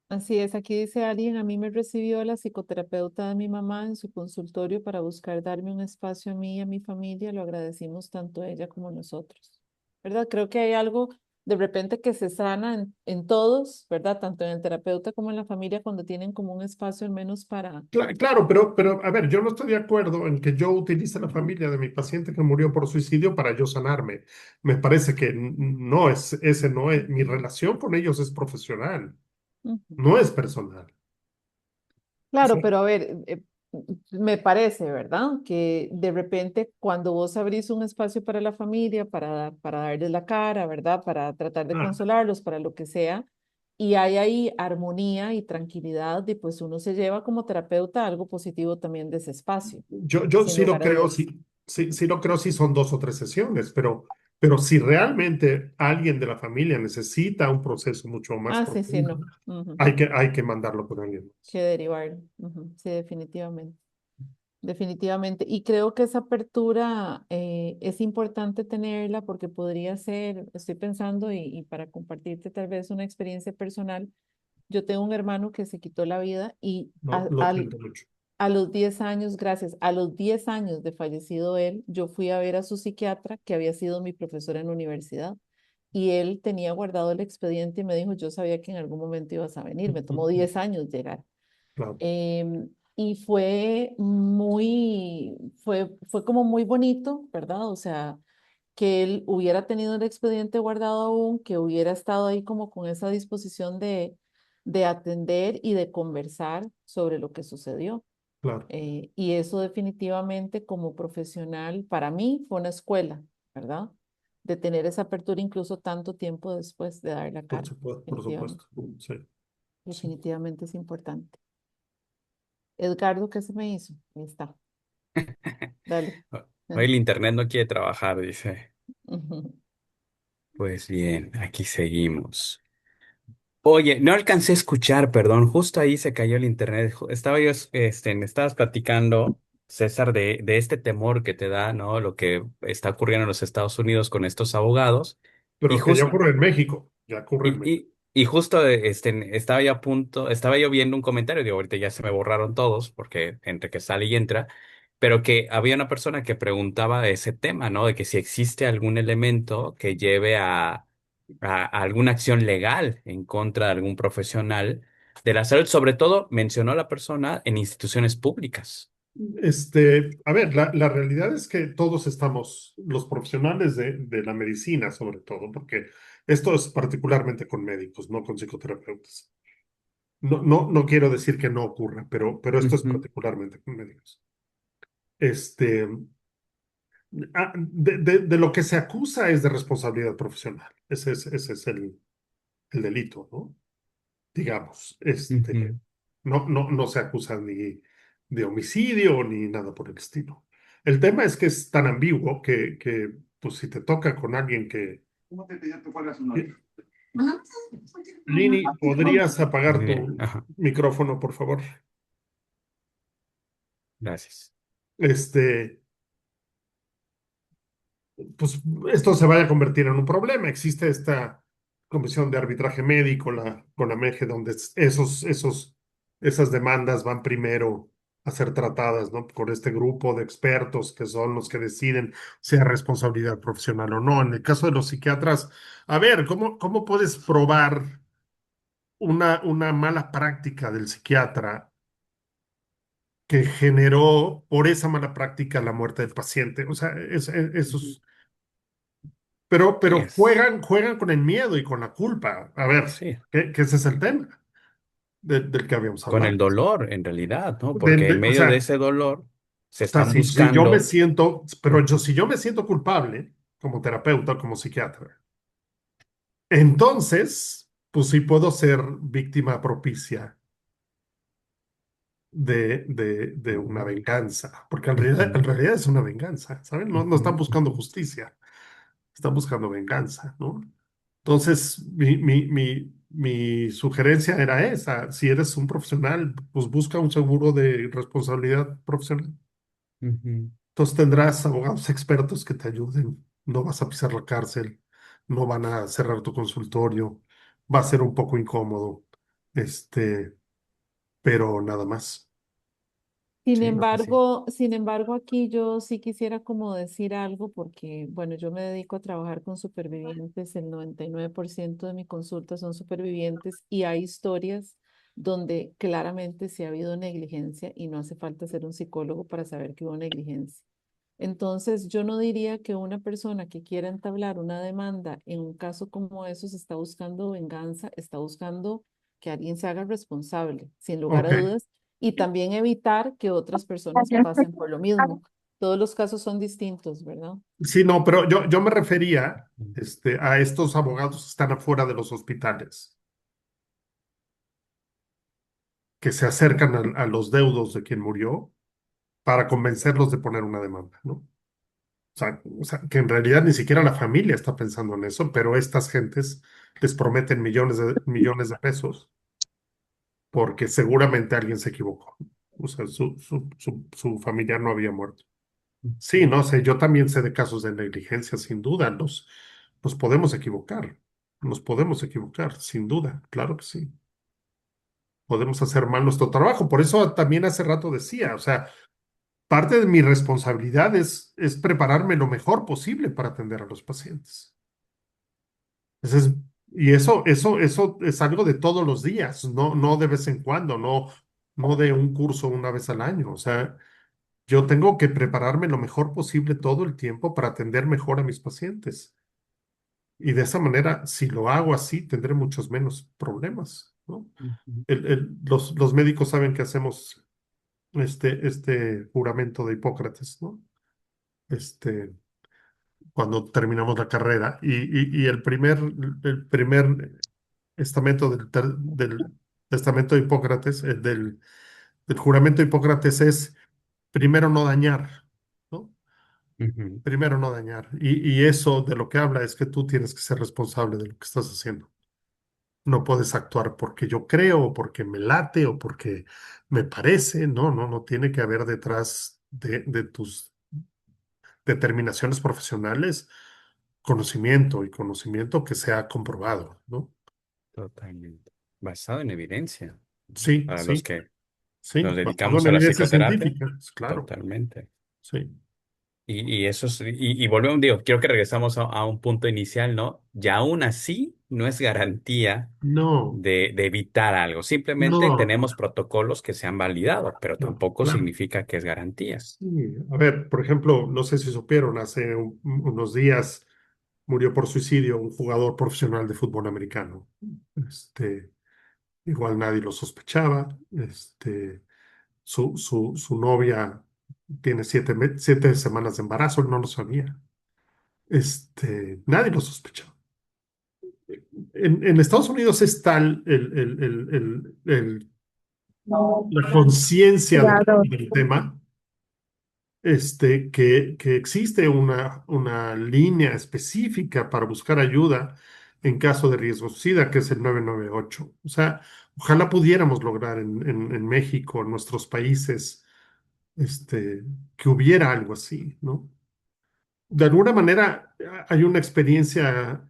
Así es, aquí dice alguien, a mí me recibió la psicoterapeuta de mi mamá en su consultorio para buscar darme un espacio a mí y a mi familia. Lo agradecimos tanto ella como nosotros, ¿verdad? Creo que hay algo de repente que se sana en todos, ¿verdad? Tanto en el terapeuta como en la familia cuando tienen como un espacio al menos para... Claro, pero a ver, yo no estoy de acuerdo en que yo utilice la familia de mi paciente que murió por suicidio para yo sanarme. Me parece que no es, ese no es, mi relación con ellos es profesional, Ujú. no es personal. Claro, Sí. pero a ver, me parece, ¿verdad? Que de repente cuando vos abrís un espacio para la familia, para darles la cara, ¿verdad? Para tratar de Ah, consolarlos, para lo que sea, y hay ahí armonía y tranquilidad, y pues uno se lleva como terapeuta algo positivo también de ese espacio, yo sin sí lo lugar a creo, dudas. sí lo creo, si son 2 o 3 sesiones, pero si realmente alguien de la familia necesita un proceso mucho más Ah, sí, sí, profundo, no. Ujú. hay que mandarlo con alguien Que más. derivarlo. Ujú. Sí, definitivamente. Definitivamente. Y creo que esa apertura es importante tenerla porque podría ser, estoy pensando y para compartirte tal vez una experiencia personal, yo tengo un hermano que se quitó la vida y Lo siento mucho. a los 10 años, gracias, a los 10 años de fallecido él, yo fui a ver a su psiquiatra que había sido mi profesor en la universidad y él tenía guardado el expediente y me dijo, yo sabía que en algún momento ibas a venir, me tomó 10 años llegar. Claro, Y fue como muy bonito, ¿verdad? O sea, que él hubiera tenido el expediente guardado aún, que hubiera estado ahí como con esa disposición de atender y de conversar sobre lo que sucedió. claro, Y eso definitivamente como profesional, para mí fue una escuela, ¿verdad? De tener esa apertura incluso tanto tiempo después de dar la por cara. supuesto, por Definitivamente, supuesto. Sí, sí. definitivamente es importante. Edgardo, ¿qué se me hizo? Ahí está. Dale. Hoy Ah, el internet no quiere trabajar, dice. ujú. Pues bien, aquí seguimos. Oye, no alcancé a escuchar, perdón, justo ahí se cayó el internet. Estaba yo, me estabas platicando, César, de este temor que te da, ¿no? Lo que está ocurriendo en los Estados Unidos con estos abogados. Y Pero que ya justo, ocurre en México, ya ocurre en México. y justo estaba yo a punto, estaba yo viendo un comentario, digo, ahorita ya se me borraron todos, porque entre que sale y entra, pero que había una persona que preguntaba de ese tema, ¿no? De que si existe algún elemento que lleve a alguna acción legal en contra de algún profesional de la salud. Sobre todo mencionó la persona en instituciones públicas. A ver, la realidad es que todos estamos, los profesionales de la medicina sobre todo, porque esto es particularmente con médicos, no con psicoterapeutas. No quiero decir que no ocurra, pero esto es Ujú, particularmente con médicos. Este, de lo que se acusa es de responsabilidad profesional. Ese es el delito, ¿no? Digamos, ujú. no se acusa ni de homicidio ni nada por el estilo. El tema es que es tan ambiguo que pues si te toca con alguien que... ¿Cómo te pidió que fueras un hombre? Lini, ¿podrías apagar tu Ajá, micrófono, por favor? gracias. Este, pues esto se vaya a convertir en un problema. Existe esta comisión de arbitraje médico, la CONAMEGE, donde esas demandas van primero a ser tratadas, ¿no? Por este grupo de expertos que son los que deciden si hay responsabilidad profesional o no. En el caso de los psiquiatras, a ver, ¿cómo puedes probar una mala práctica del psiquiatra que generó por esa mala práctica la muerte del paciente? O sea, eso Ujú. es. Pero Yes. juegan con el miedo y con la culpa. A ver, Sí, que ese es el tema del que habíamos con hablado. el dolor en realidad, ¿no? Porque en O medio de sea, ese dolor. Se O sea, están si yo me buscando. siento, pero si yo me siento culpable como terapeuta, como psiquiatra, entonces, pues sí puedo ser víctima propicia de una venganza, porque Ujú, en realidad es una venganza, ¿saben? No, no ujú, están buscando ujú, justicia, están buscando venganza, ¿no? Entonces, mi sugerencia era esa, si eres un profesional, pues busca un seguro de responsabilidad profesional. ujú, Entonces tendrás abogados expertos que te ayuden, no vas a pisar la cárcel, no van a cerrar tu consultorio, va a ser un poco incómodo, este, pero nada más. Sí. sí. Sin embargo, aquí yo sí quisiera como decir algo porque, bueno, yo me dedico a trabajar con supervivientes, el 99% de mi consulta son supervivientes y hay historias donde claramente sí ha habido negligencia y no hace falta ser un psicólogo para saber que hubo negligencia. Entonces, yo no diría que una persona que quiera entablar una demanda en un caso como esos está buscando venganza, está buscando que alguien se haga responsable, sin lugar a Ok. dudas, y también evitar que otras personas pasen por lo mismo. Todos los casos son distintos, ¿verdad? Sí, no, pero yo me refería, a estos abogados que están afuera de los hospitales, que se acercan a los deudos de quien murió para convencerlos de poner una demanda, ¿no? O sea, que en realidad ni siquiera la familia está pensando en eso, pero estas gentes les prometen millones de pesos porque seguramente alguien se equivocó. O sea, su familiar no había muerto. Sí, no sé, yo también sé de casos de negligencia, sin duda. Nos podemos equivocar, sin duda, claro que sí. Podemos hacer mal nuestro trabajo. Por eso también hace rato decía, o sea, parte de mi responsabilidad es prepararme lo mejor posible para atender a los pacientes. Ese es- y eso es algo de todos los días, no de vez en cuando, no de un curso una vez al año. O sea, yo tengo que prepararme lo mejor posible todo el tiempo para atender mejor a mis pacientes. Y de esa manera, si lo hago así, tendré muchos menos problemas, ¿no? Ujú, Los médicos saben que hacemos este juramento de Hipócrates, ¿no? Este, cuando terminamos la carrera. Y el primer estamento del testamento de Hipócrates, del juramento de Hipócrates es primero no dañar, ¿no? ujú, Primero no dañar. Y eso de lo que habla es que tú tienes que ser responsable de lo que estás haciendo. No puedes actuar porque yo creo, o porque me late, o porque me parece. No tiene que haber detrás de tus determinaciones profesionales conocimiento y conocimiento que sea comprobado, ¿no? totalmente. Basado en evidencia. Sí, Para los sí, que sí, nos basado dedicamos en a la evidencia psicoterapia, científica, claro, totalmente. sí. Y eso es, y volvemos, digo, quiero que regresamos a un punto inicial, ¿no? Y aún así no es garantía No, de evitar algo. Simplemente no, tenemos protocolos que se han validado, pero no, tampoco claro. significa que es garantía. Sí, a ver, por ejemplo, no sé si supieron, hace unos días murió por suicidio un jugador profesional de fútbol americano. Este, igual nadie lo sospechaba. Su novia tiene 7 semanas de embarazo, él no lo sabía. Nadie lo sospechaba. En Estados Unidos es tal la conciencia del tema, que existe una línea específica para buscar ayuda en caso de riesgo SIDA, que es el 998. O sea, ojalá pudiéramos lograr en México, en nuestros países, que hubiera algo así, ¿no? De alguna manera hay una experiencia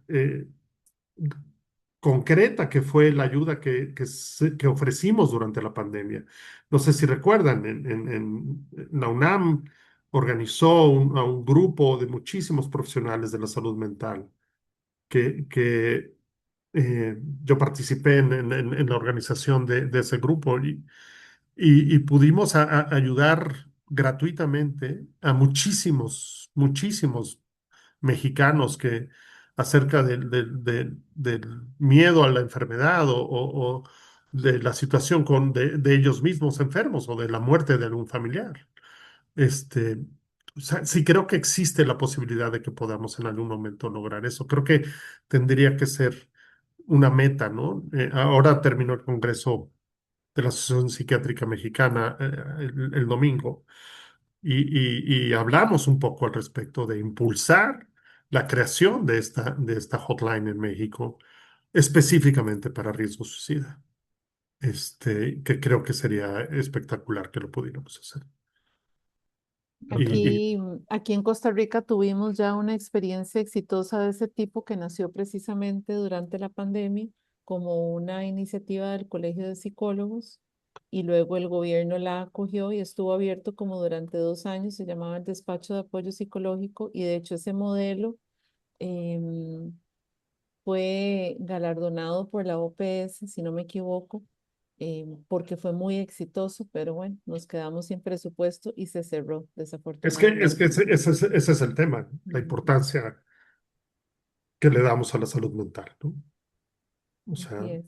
concreta que fue la ayuda que ofrecimos durante la pandemia. No sé si recuerdan, en la UNAM organizó a un grupo de muchísimos profesionales de la salud mental que yo participé en la organización de ese grupo y pudimos ayudar gratuitamente a muchísimos mexicanos que acerca del miedo a la enfermedad o de la situación de ellos mismos enfermos o de la muerte de algún familiar. Este, o sea, sí creo que existe la posibilidad de que podamos en algún momento lograr eso. Creo que tendría que ser una meta, ¿no? Ahora terminó el Congreso de la Asociación Psiquiátrica Mexicana el domingo y hablamos un poco al respecto de impulsar la creación de esta hotline en México, específicamente para riesgo suicida. Que creo que sería espectacular que lo pudiéramos hacer. Y, Aquí en Costa Rica tuvimos ya una experiencia exitosa de ese tipo que nació precisamente durante la pandemia como una iniciativa del Colegio de Psicólogos y luego el gobierno la acogió y estuvo abierto como durante 2 años, se llamaba el Despacho de Apoyo Psicológico y de hecho ese modelo em, fue galardonado por la OPS, si no me equivoco, porque fue muy exitoso, pero bueno, nos quedamos sin presupuesto y se cerró, es que desafortunadamente. ese es el tema, ¿no? La Ujú. importancia que le damos a la salud mental, ¿no? O Así sea, es.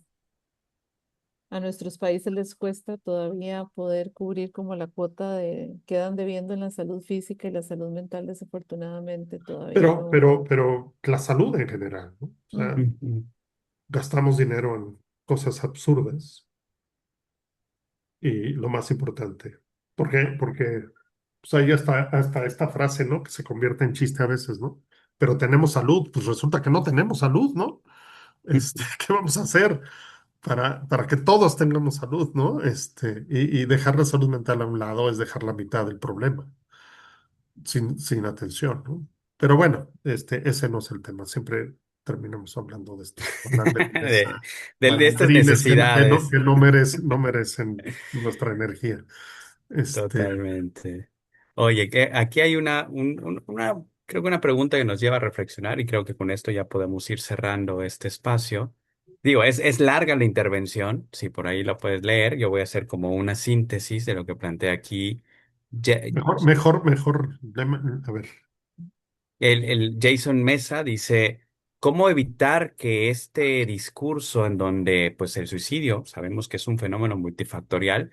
A nuestros países les cuesta todavía poder cubrir como la cuota de quedan debiendo en la salud física y la salud mental, desafortunadamente todavía no. pero la salud en general, ¿no? O sea, Ujú. Ujú. gastamos dinero en cosas absurdas y lo más importante, ¿por qué? Porque pues ahí hasta esta frase, ¿no? Que se convierte en chiste a veces, ¿no? Pero tenemos salud, pues resulta que no tenemos salud, ¿no? ¿Qué vamos a hacer para que todos tengamos salud, ¿no? Y dejar la salud mental a un lado es dejar la mitad del problema, sin atención, ¿no? Pero bueno, ese no es el tema. Siempre terminamos hablando de estos banalidades, De, de estas malandrines necesidades. que no merecen nuestra energía. Este, Totalmente. Oye, que aquí hay creo que una pregunta que nos lleva a reflexionar y creo que con esto ya podemos ir cerrando este espacio. Digo, es larga la intervención, si por ahí la puedes leer, yo voy a hacer como una síntesis de lo que plantea aquí a ver. el Jason Mesa. Dice, ¿cómo evitar que este discurso en donde pues el suicidio, sabemos que es un fenómeno multifactorial,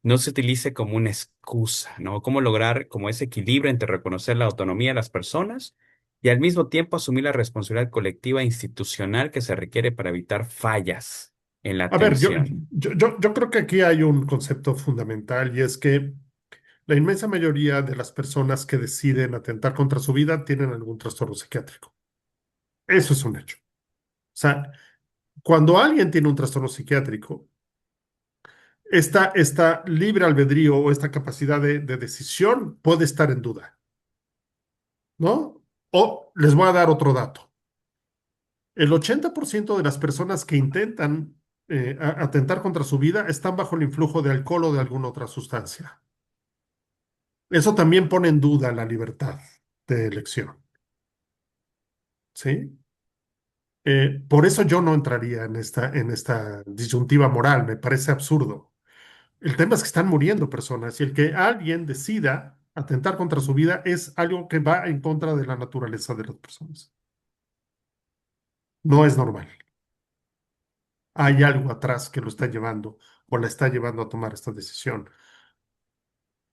no se utilice como una excusa, ¿no? ¿Cómo lograr como ese equilibrio entre reconocer la autonomía de las personas y al mismo tiempo asumir la responsabilidad colectiva e institucional que se requiere para evitar fallas en la A ver, atención? yo creo que aquí hay un concepto fundamental y es que la inmensa mayoría de las personas que deciden atentar contra su vida tienen algún trastorno psiquiátrico. Eso es un hecho. O sea, cuando alguien tiene un trastorno psiquiátrico, esta libre albedrío o esta capacidad de decisión puede estar en duda, ¿no? O les voy a dar otro dato. El 80% de las personas que intentan atentar contra su vida están bajo el influjo de alcohol o de alguna otra sustancia. Eso también pone en duda la libertad de elección, ¿sí? Por eso yo no entraría en esta disyuntiva moral, me parece absurdo. El tema es que están muriendo personas y el que alguien decida atentar contra su vida es algo que va en contra de la naturaleza de las personas. No es normal. Hay algo atrás que lo está llevando o la está llevando a tomar esta decisión.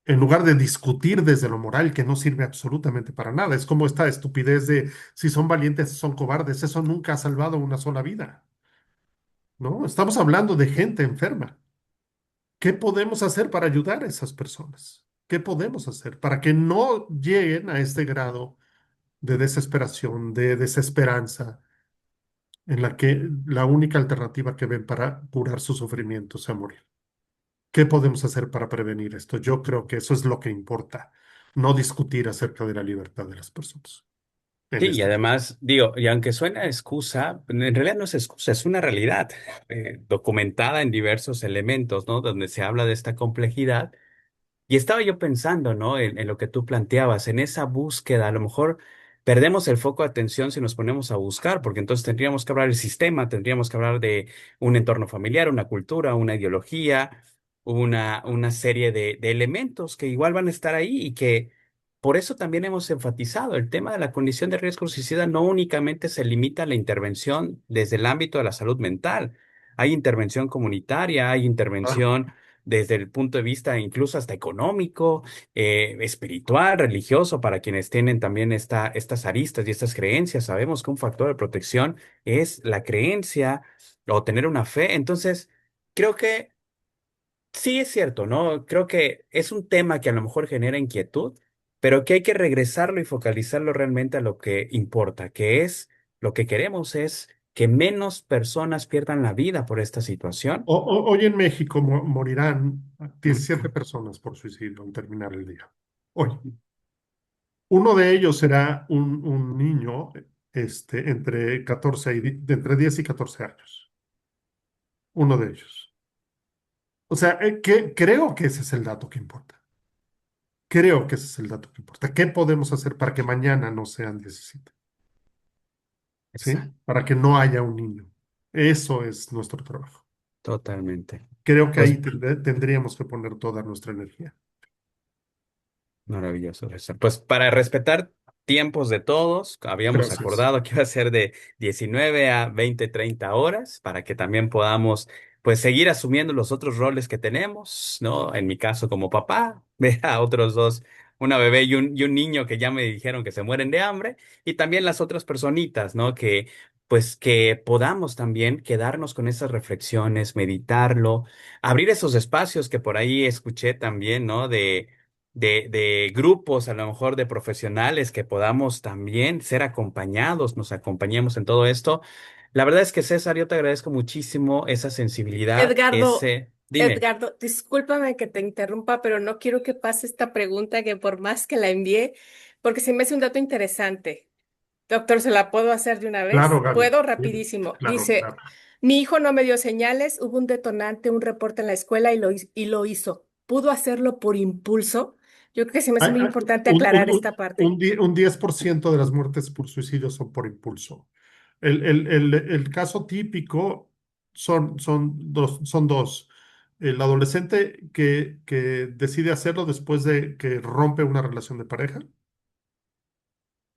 En lugar de discutir desde lo moral, que no sirve absolutamente para nada. Es como esta estupidez de si son valientes, son cobardes. Eso nunca ha salvado una sola vida, ¿no? Estamos hablando de gente enferma. ¿Qué podemos hacer para ayudar a esas personas? ¿Qué podemos hacer para que no lleguen a este grado de desesperación, de desesperanza, en la que la única alternativa que ven para curar su sufrimiento sea morir? ¿Qué podemos hacer para prevenir esto? Yo creo que eso es lo que importa, no discutir acerca de la libertad de las personas en Sí, y este caso. además, digo, y aunque suena excusa, en realidad no es excusa, es una realidad documentada en diversos elementos, ¿no? Donde se habla de esta complejidad. Y estaba yo pensando, ¿no? En lo que tú planteabas, en esa búsqueda, a lo mejor perdemos el foco de atención si nos ponemos a buscar, porque entonces tendríamos que hablar del sistema, tendríamos que hablar de un entorno familiar, una cultura, una ideología, una serie de elementos que igual van a estar ahí y que por eso también hemos enfatizado el tema de la condición de riesgo suicida no únicamente se limita a la intervención desde el ámbito de la salud mental. Hay intervención comunitaria, hay Claro. intervención desde el punto de vista incluso hasta económico, espiritual, religioso, para quienes tienen también estas aristas y estas creencias. Sabemos que un factor de protección es la creencia o tener una fe. Entonces, creo que sí es cierto, ¿no? Creo que es un tema que a lo mejor genera inquietud, pero que hay que regresarlo y focalizarlo realmente a lo que importa, que es lo que queremos es que menos personas pierdan la vida por esta situación. Hoy en México morirán 17 personas por suicidio al terminar el día. Hoy. Uno de ellos será un niño entre 14 entre 10 y 14 años. Uno de ellos. O sea, creo que ese es el dato que importa. Creo que ese es el dato que importa. ¿Qué podemos hacer para que mañana no sean 17? ¿Sí? Exacto, Para que no haya un niño. Eso es nuestro trabajo. totalmente. Creo que ahí Pues tendríamos que poner toda nuestra energía. maravilloso, César. Pues para respetar tiempos de todos, habíamos Gracias. acordado que iba a ser de 19 a 20, 30 horas para que también podamos pues seguir asumiendo los otros roles que tenemos, ¿no? En mi caso como papá, ver a otros dos, una bebé y un niño que ya me dijeron que se mueren de hambre y también las otras personitas, ¿no? Que pues que podamos también quedarnos con esas reflexiones, meditarlo, abrir esos espacios que por ahí escuché también, ¿no? De grupos, a lo mejor de profesionales que podamos también ser acompañados, nos acompañemos en todo esto. La verdad es que César, yo te agradezco muchísimo esa sensibilidad, Edgardo, ese, dime, Edgardo, discúlpame que te interrumpa, pero no quiero que pase esta pregunta que por más que la envié, porque se me hace un dato interesante. Doctor, ¿se la puedo hacer de una Claro, vez? Gaby. Puedo Sí, rapidísimo. claro, Dice, claro. mi hijo no me dio señales, hubo un detonante, un reporte en la escuela y lo hizo. ¿Pudo hacerlo por impulso? Yo creo que se me hace muy importante Un, aclarar esta parte. un 10% de las muertes por suicidio son por impulso. El caso típico son dos. El adolescente que decide hacerlo después de que rompe una relación de pareja,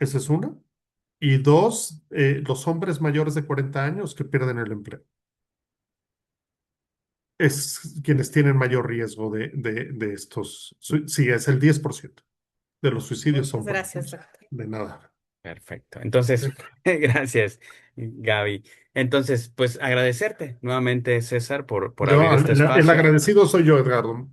esa es una. Y dos, los hombres mayores de 40 años que pierden el empleo. Es quienes tienen mayor riesgo de estos. Sí, es el 10% de los suicidios Muchas son por gracias, impulso. doctor. De nada. perfecto. Entonces, gracias, Gaby. Entonces, pues agradecerte nuevamente, César, por abrir este El espacio. agradecido soy yo, Edgardo.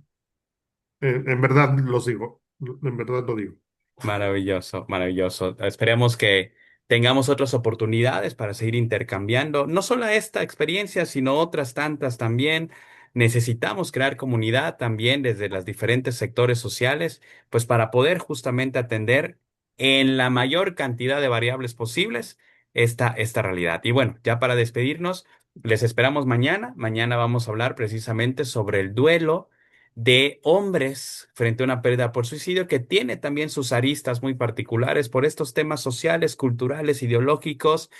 En verdad los digo. En verdad lo digo. Maravilloso, maravilloso. Esperemos que tengamos otras oportunidades para seguir intercambiando, no solo esta experiencia, sino otras tantas también. Necesitamos crear comunidad también desde los diferentes sectores sociales, pues para poder justamente atender en la mayor cantidad de variables posibles esta realidad. Y bueno, ya para despedirnos, les esperamos mañana. Mañana vamos a hablar precisamente sobre el duelo de hombres frente a una pérdida por suicidio que tiene también sus aristas muy particulares por estos temas sociales, culturales, ideológicos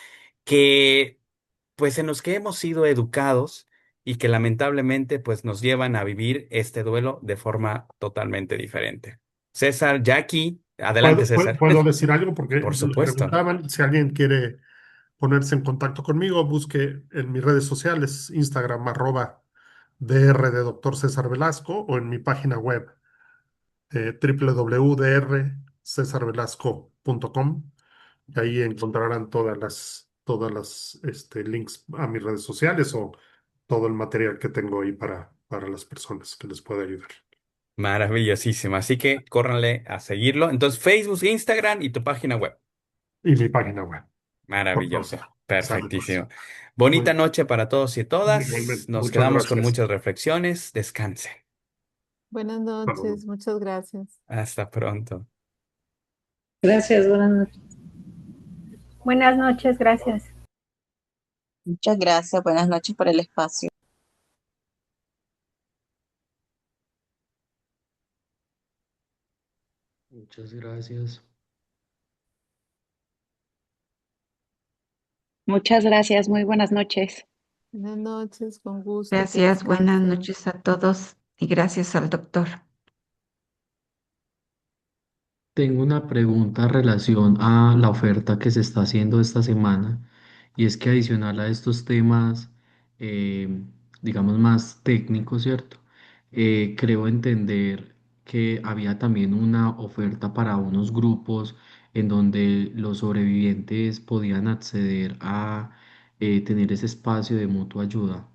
que pues en los que hemos sido educados y que lamentablemente pues nos llevan a vivir este duelo de forma totalmente diferente. César, Jackie, adelante César. ¿Puedo decir algo? Porque Por lo supuesto. preguntaban. Si alguien quiere ponerse en contacto conmigo, busque en mis redes sociales, Instagram, @dr de doctor César Velasco, o en mi página web, www.drcesarvelasco.com. Y ahí encontrarán todas las links a mis redes sociales o todo el material que tengo ahí para las personas que les pueda ayudar. Maravillosísimo. Así que córranle a seguirlo. Entonces, Facebook, Instagram y tu página web. Y mi página web, por Maravilloso, favor. Sale pues. perfectísimo. Bonita Muy, noche para todos y todas. igualmente. Nos Muchas quedamos con gracias. muchas reflexiones. Descansen. Buenas Hasta luego. noches, muchas gracias. Hasta pronto. Gracias, buenas noches. Buenas noches, gracias. Muchas gracias, buenas noches por el espacio. Muchas gracias. Muchas gracias, muy buenas noches. Buenas noches, con gusto, que Gracias, buenas descansen. noches a todos y gracias al doctor. Tengo una pregunta en relación a la oferta que se está haciendo esta semana y es que adicional a estos temas, digamos más técnicos, ¿cierto? creo entender que había también una oferta para unos grupos en donde los sobrevivientes podían acceder a tener ese espacio de mutua ayuda.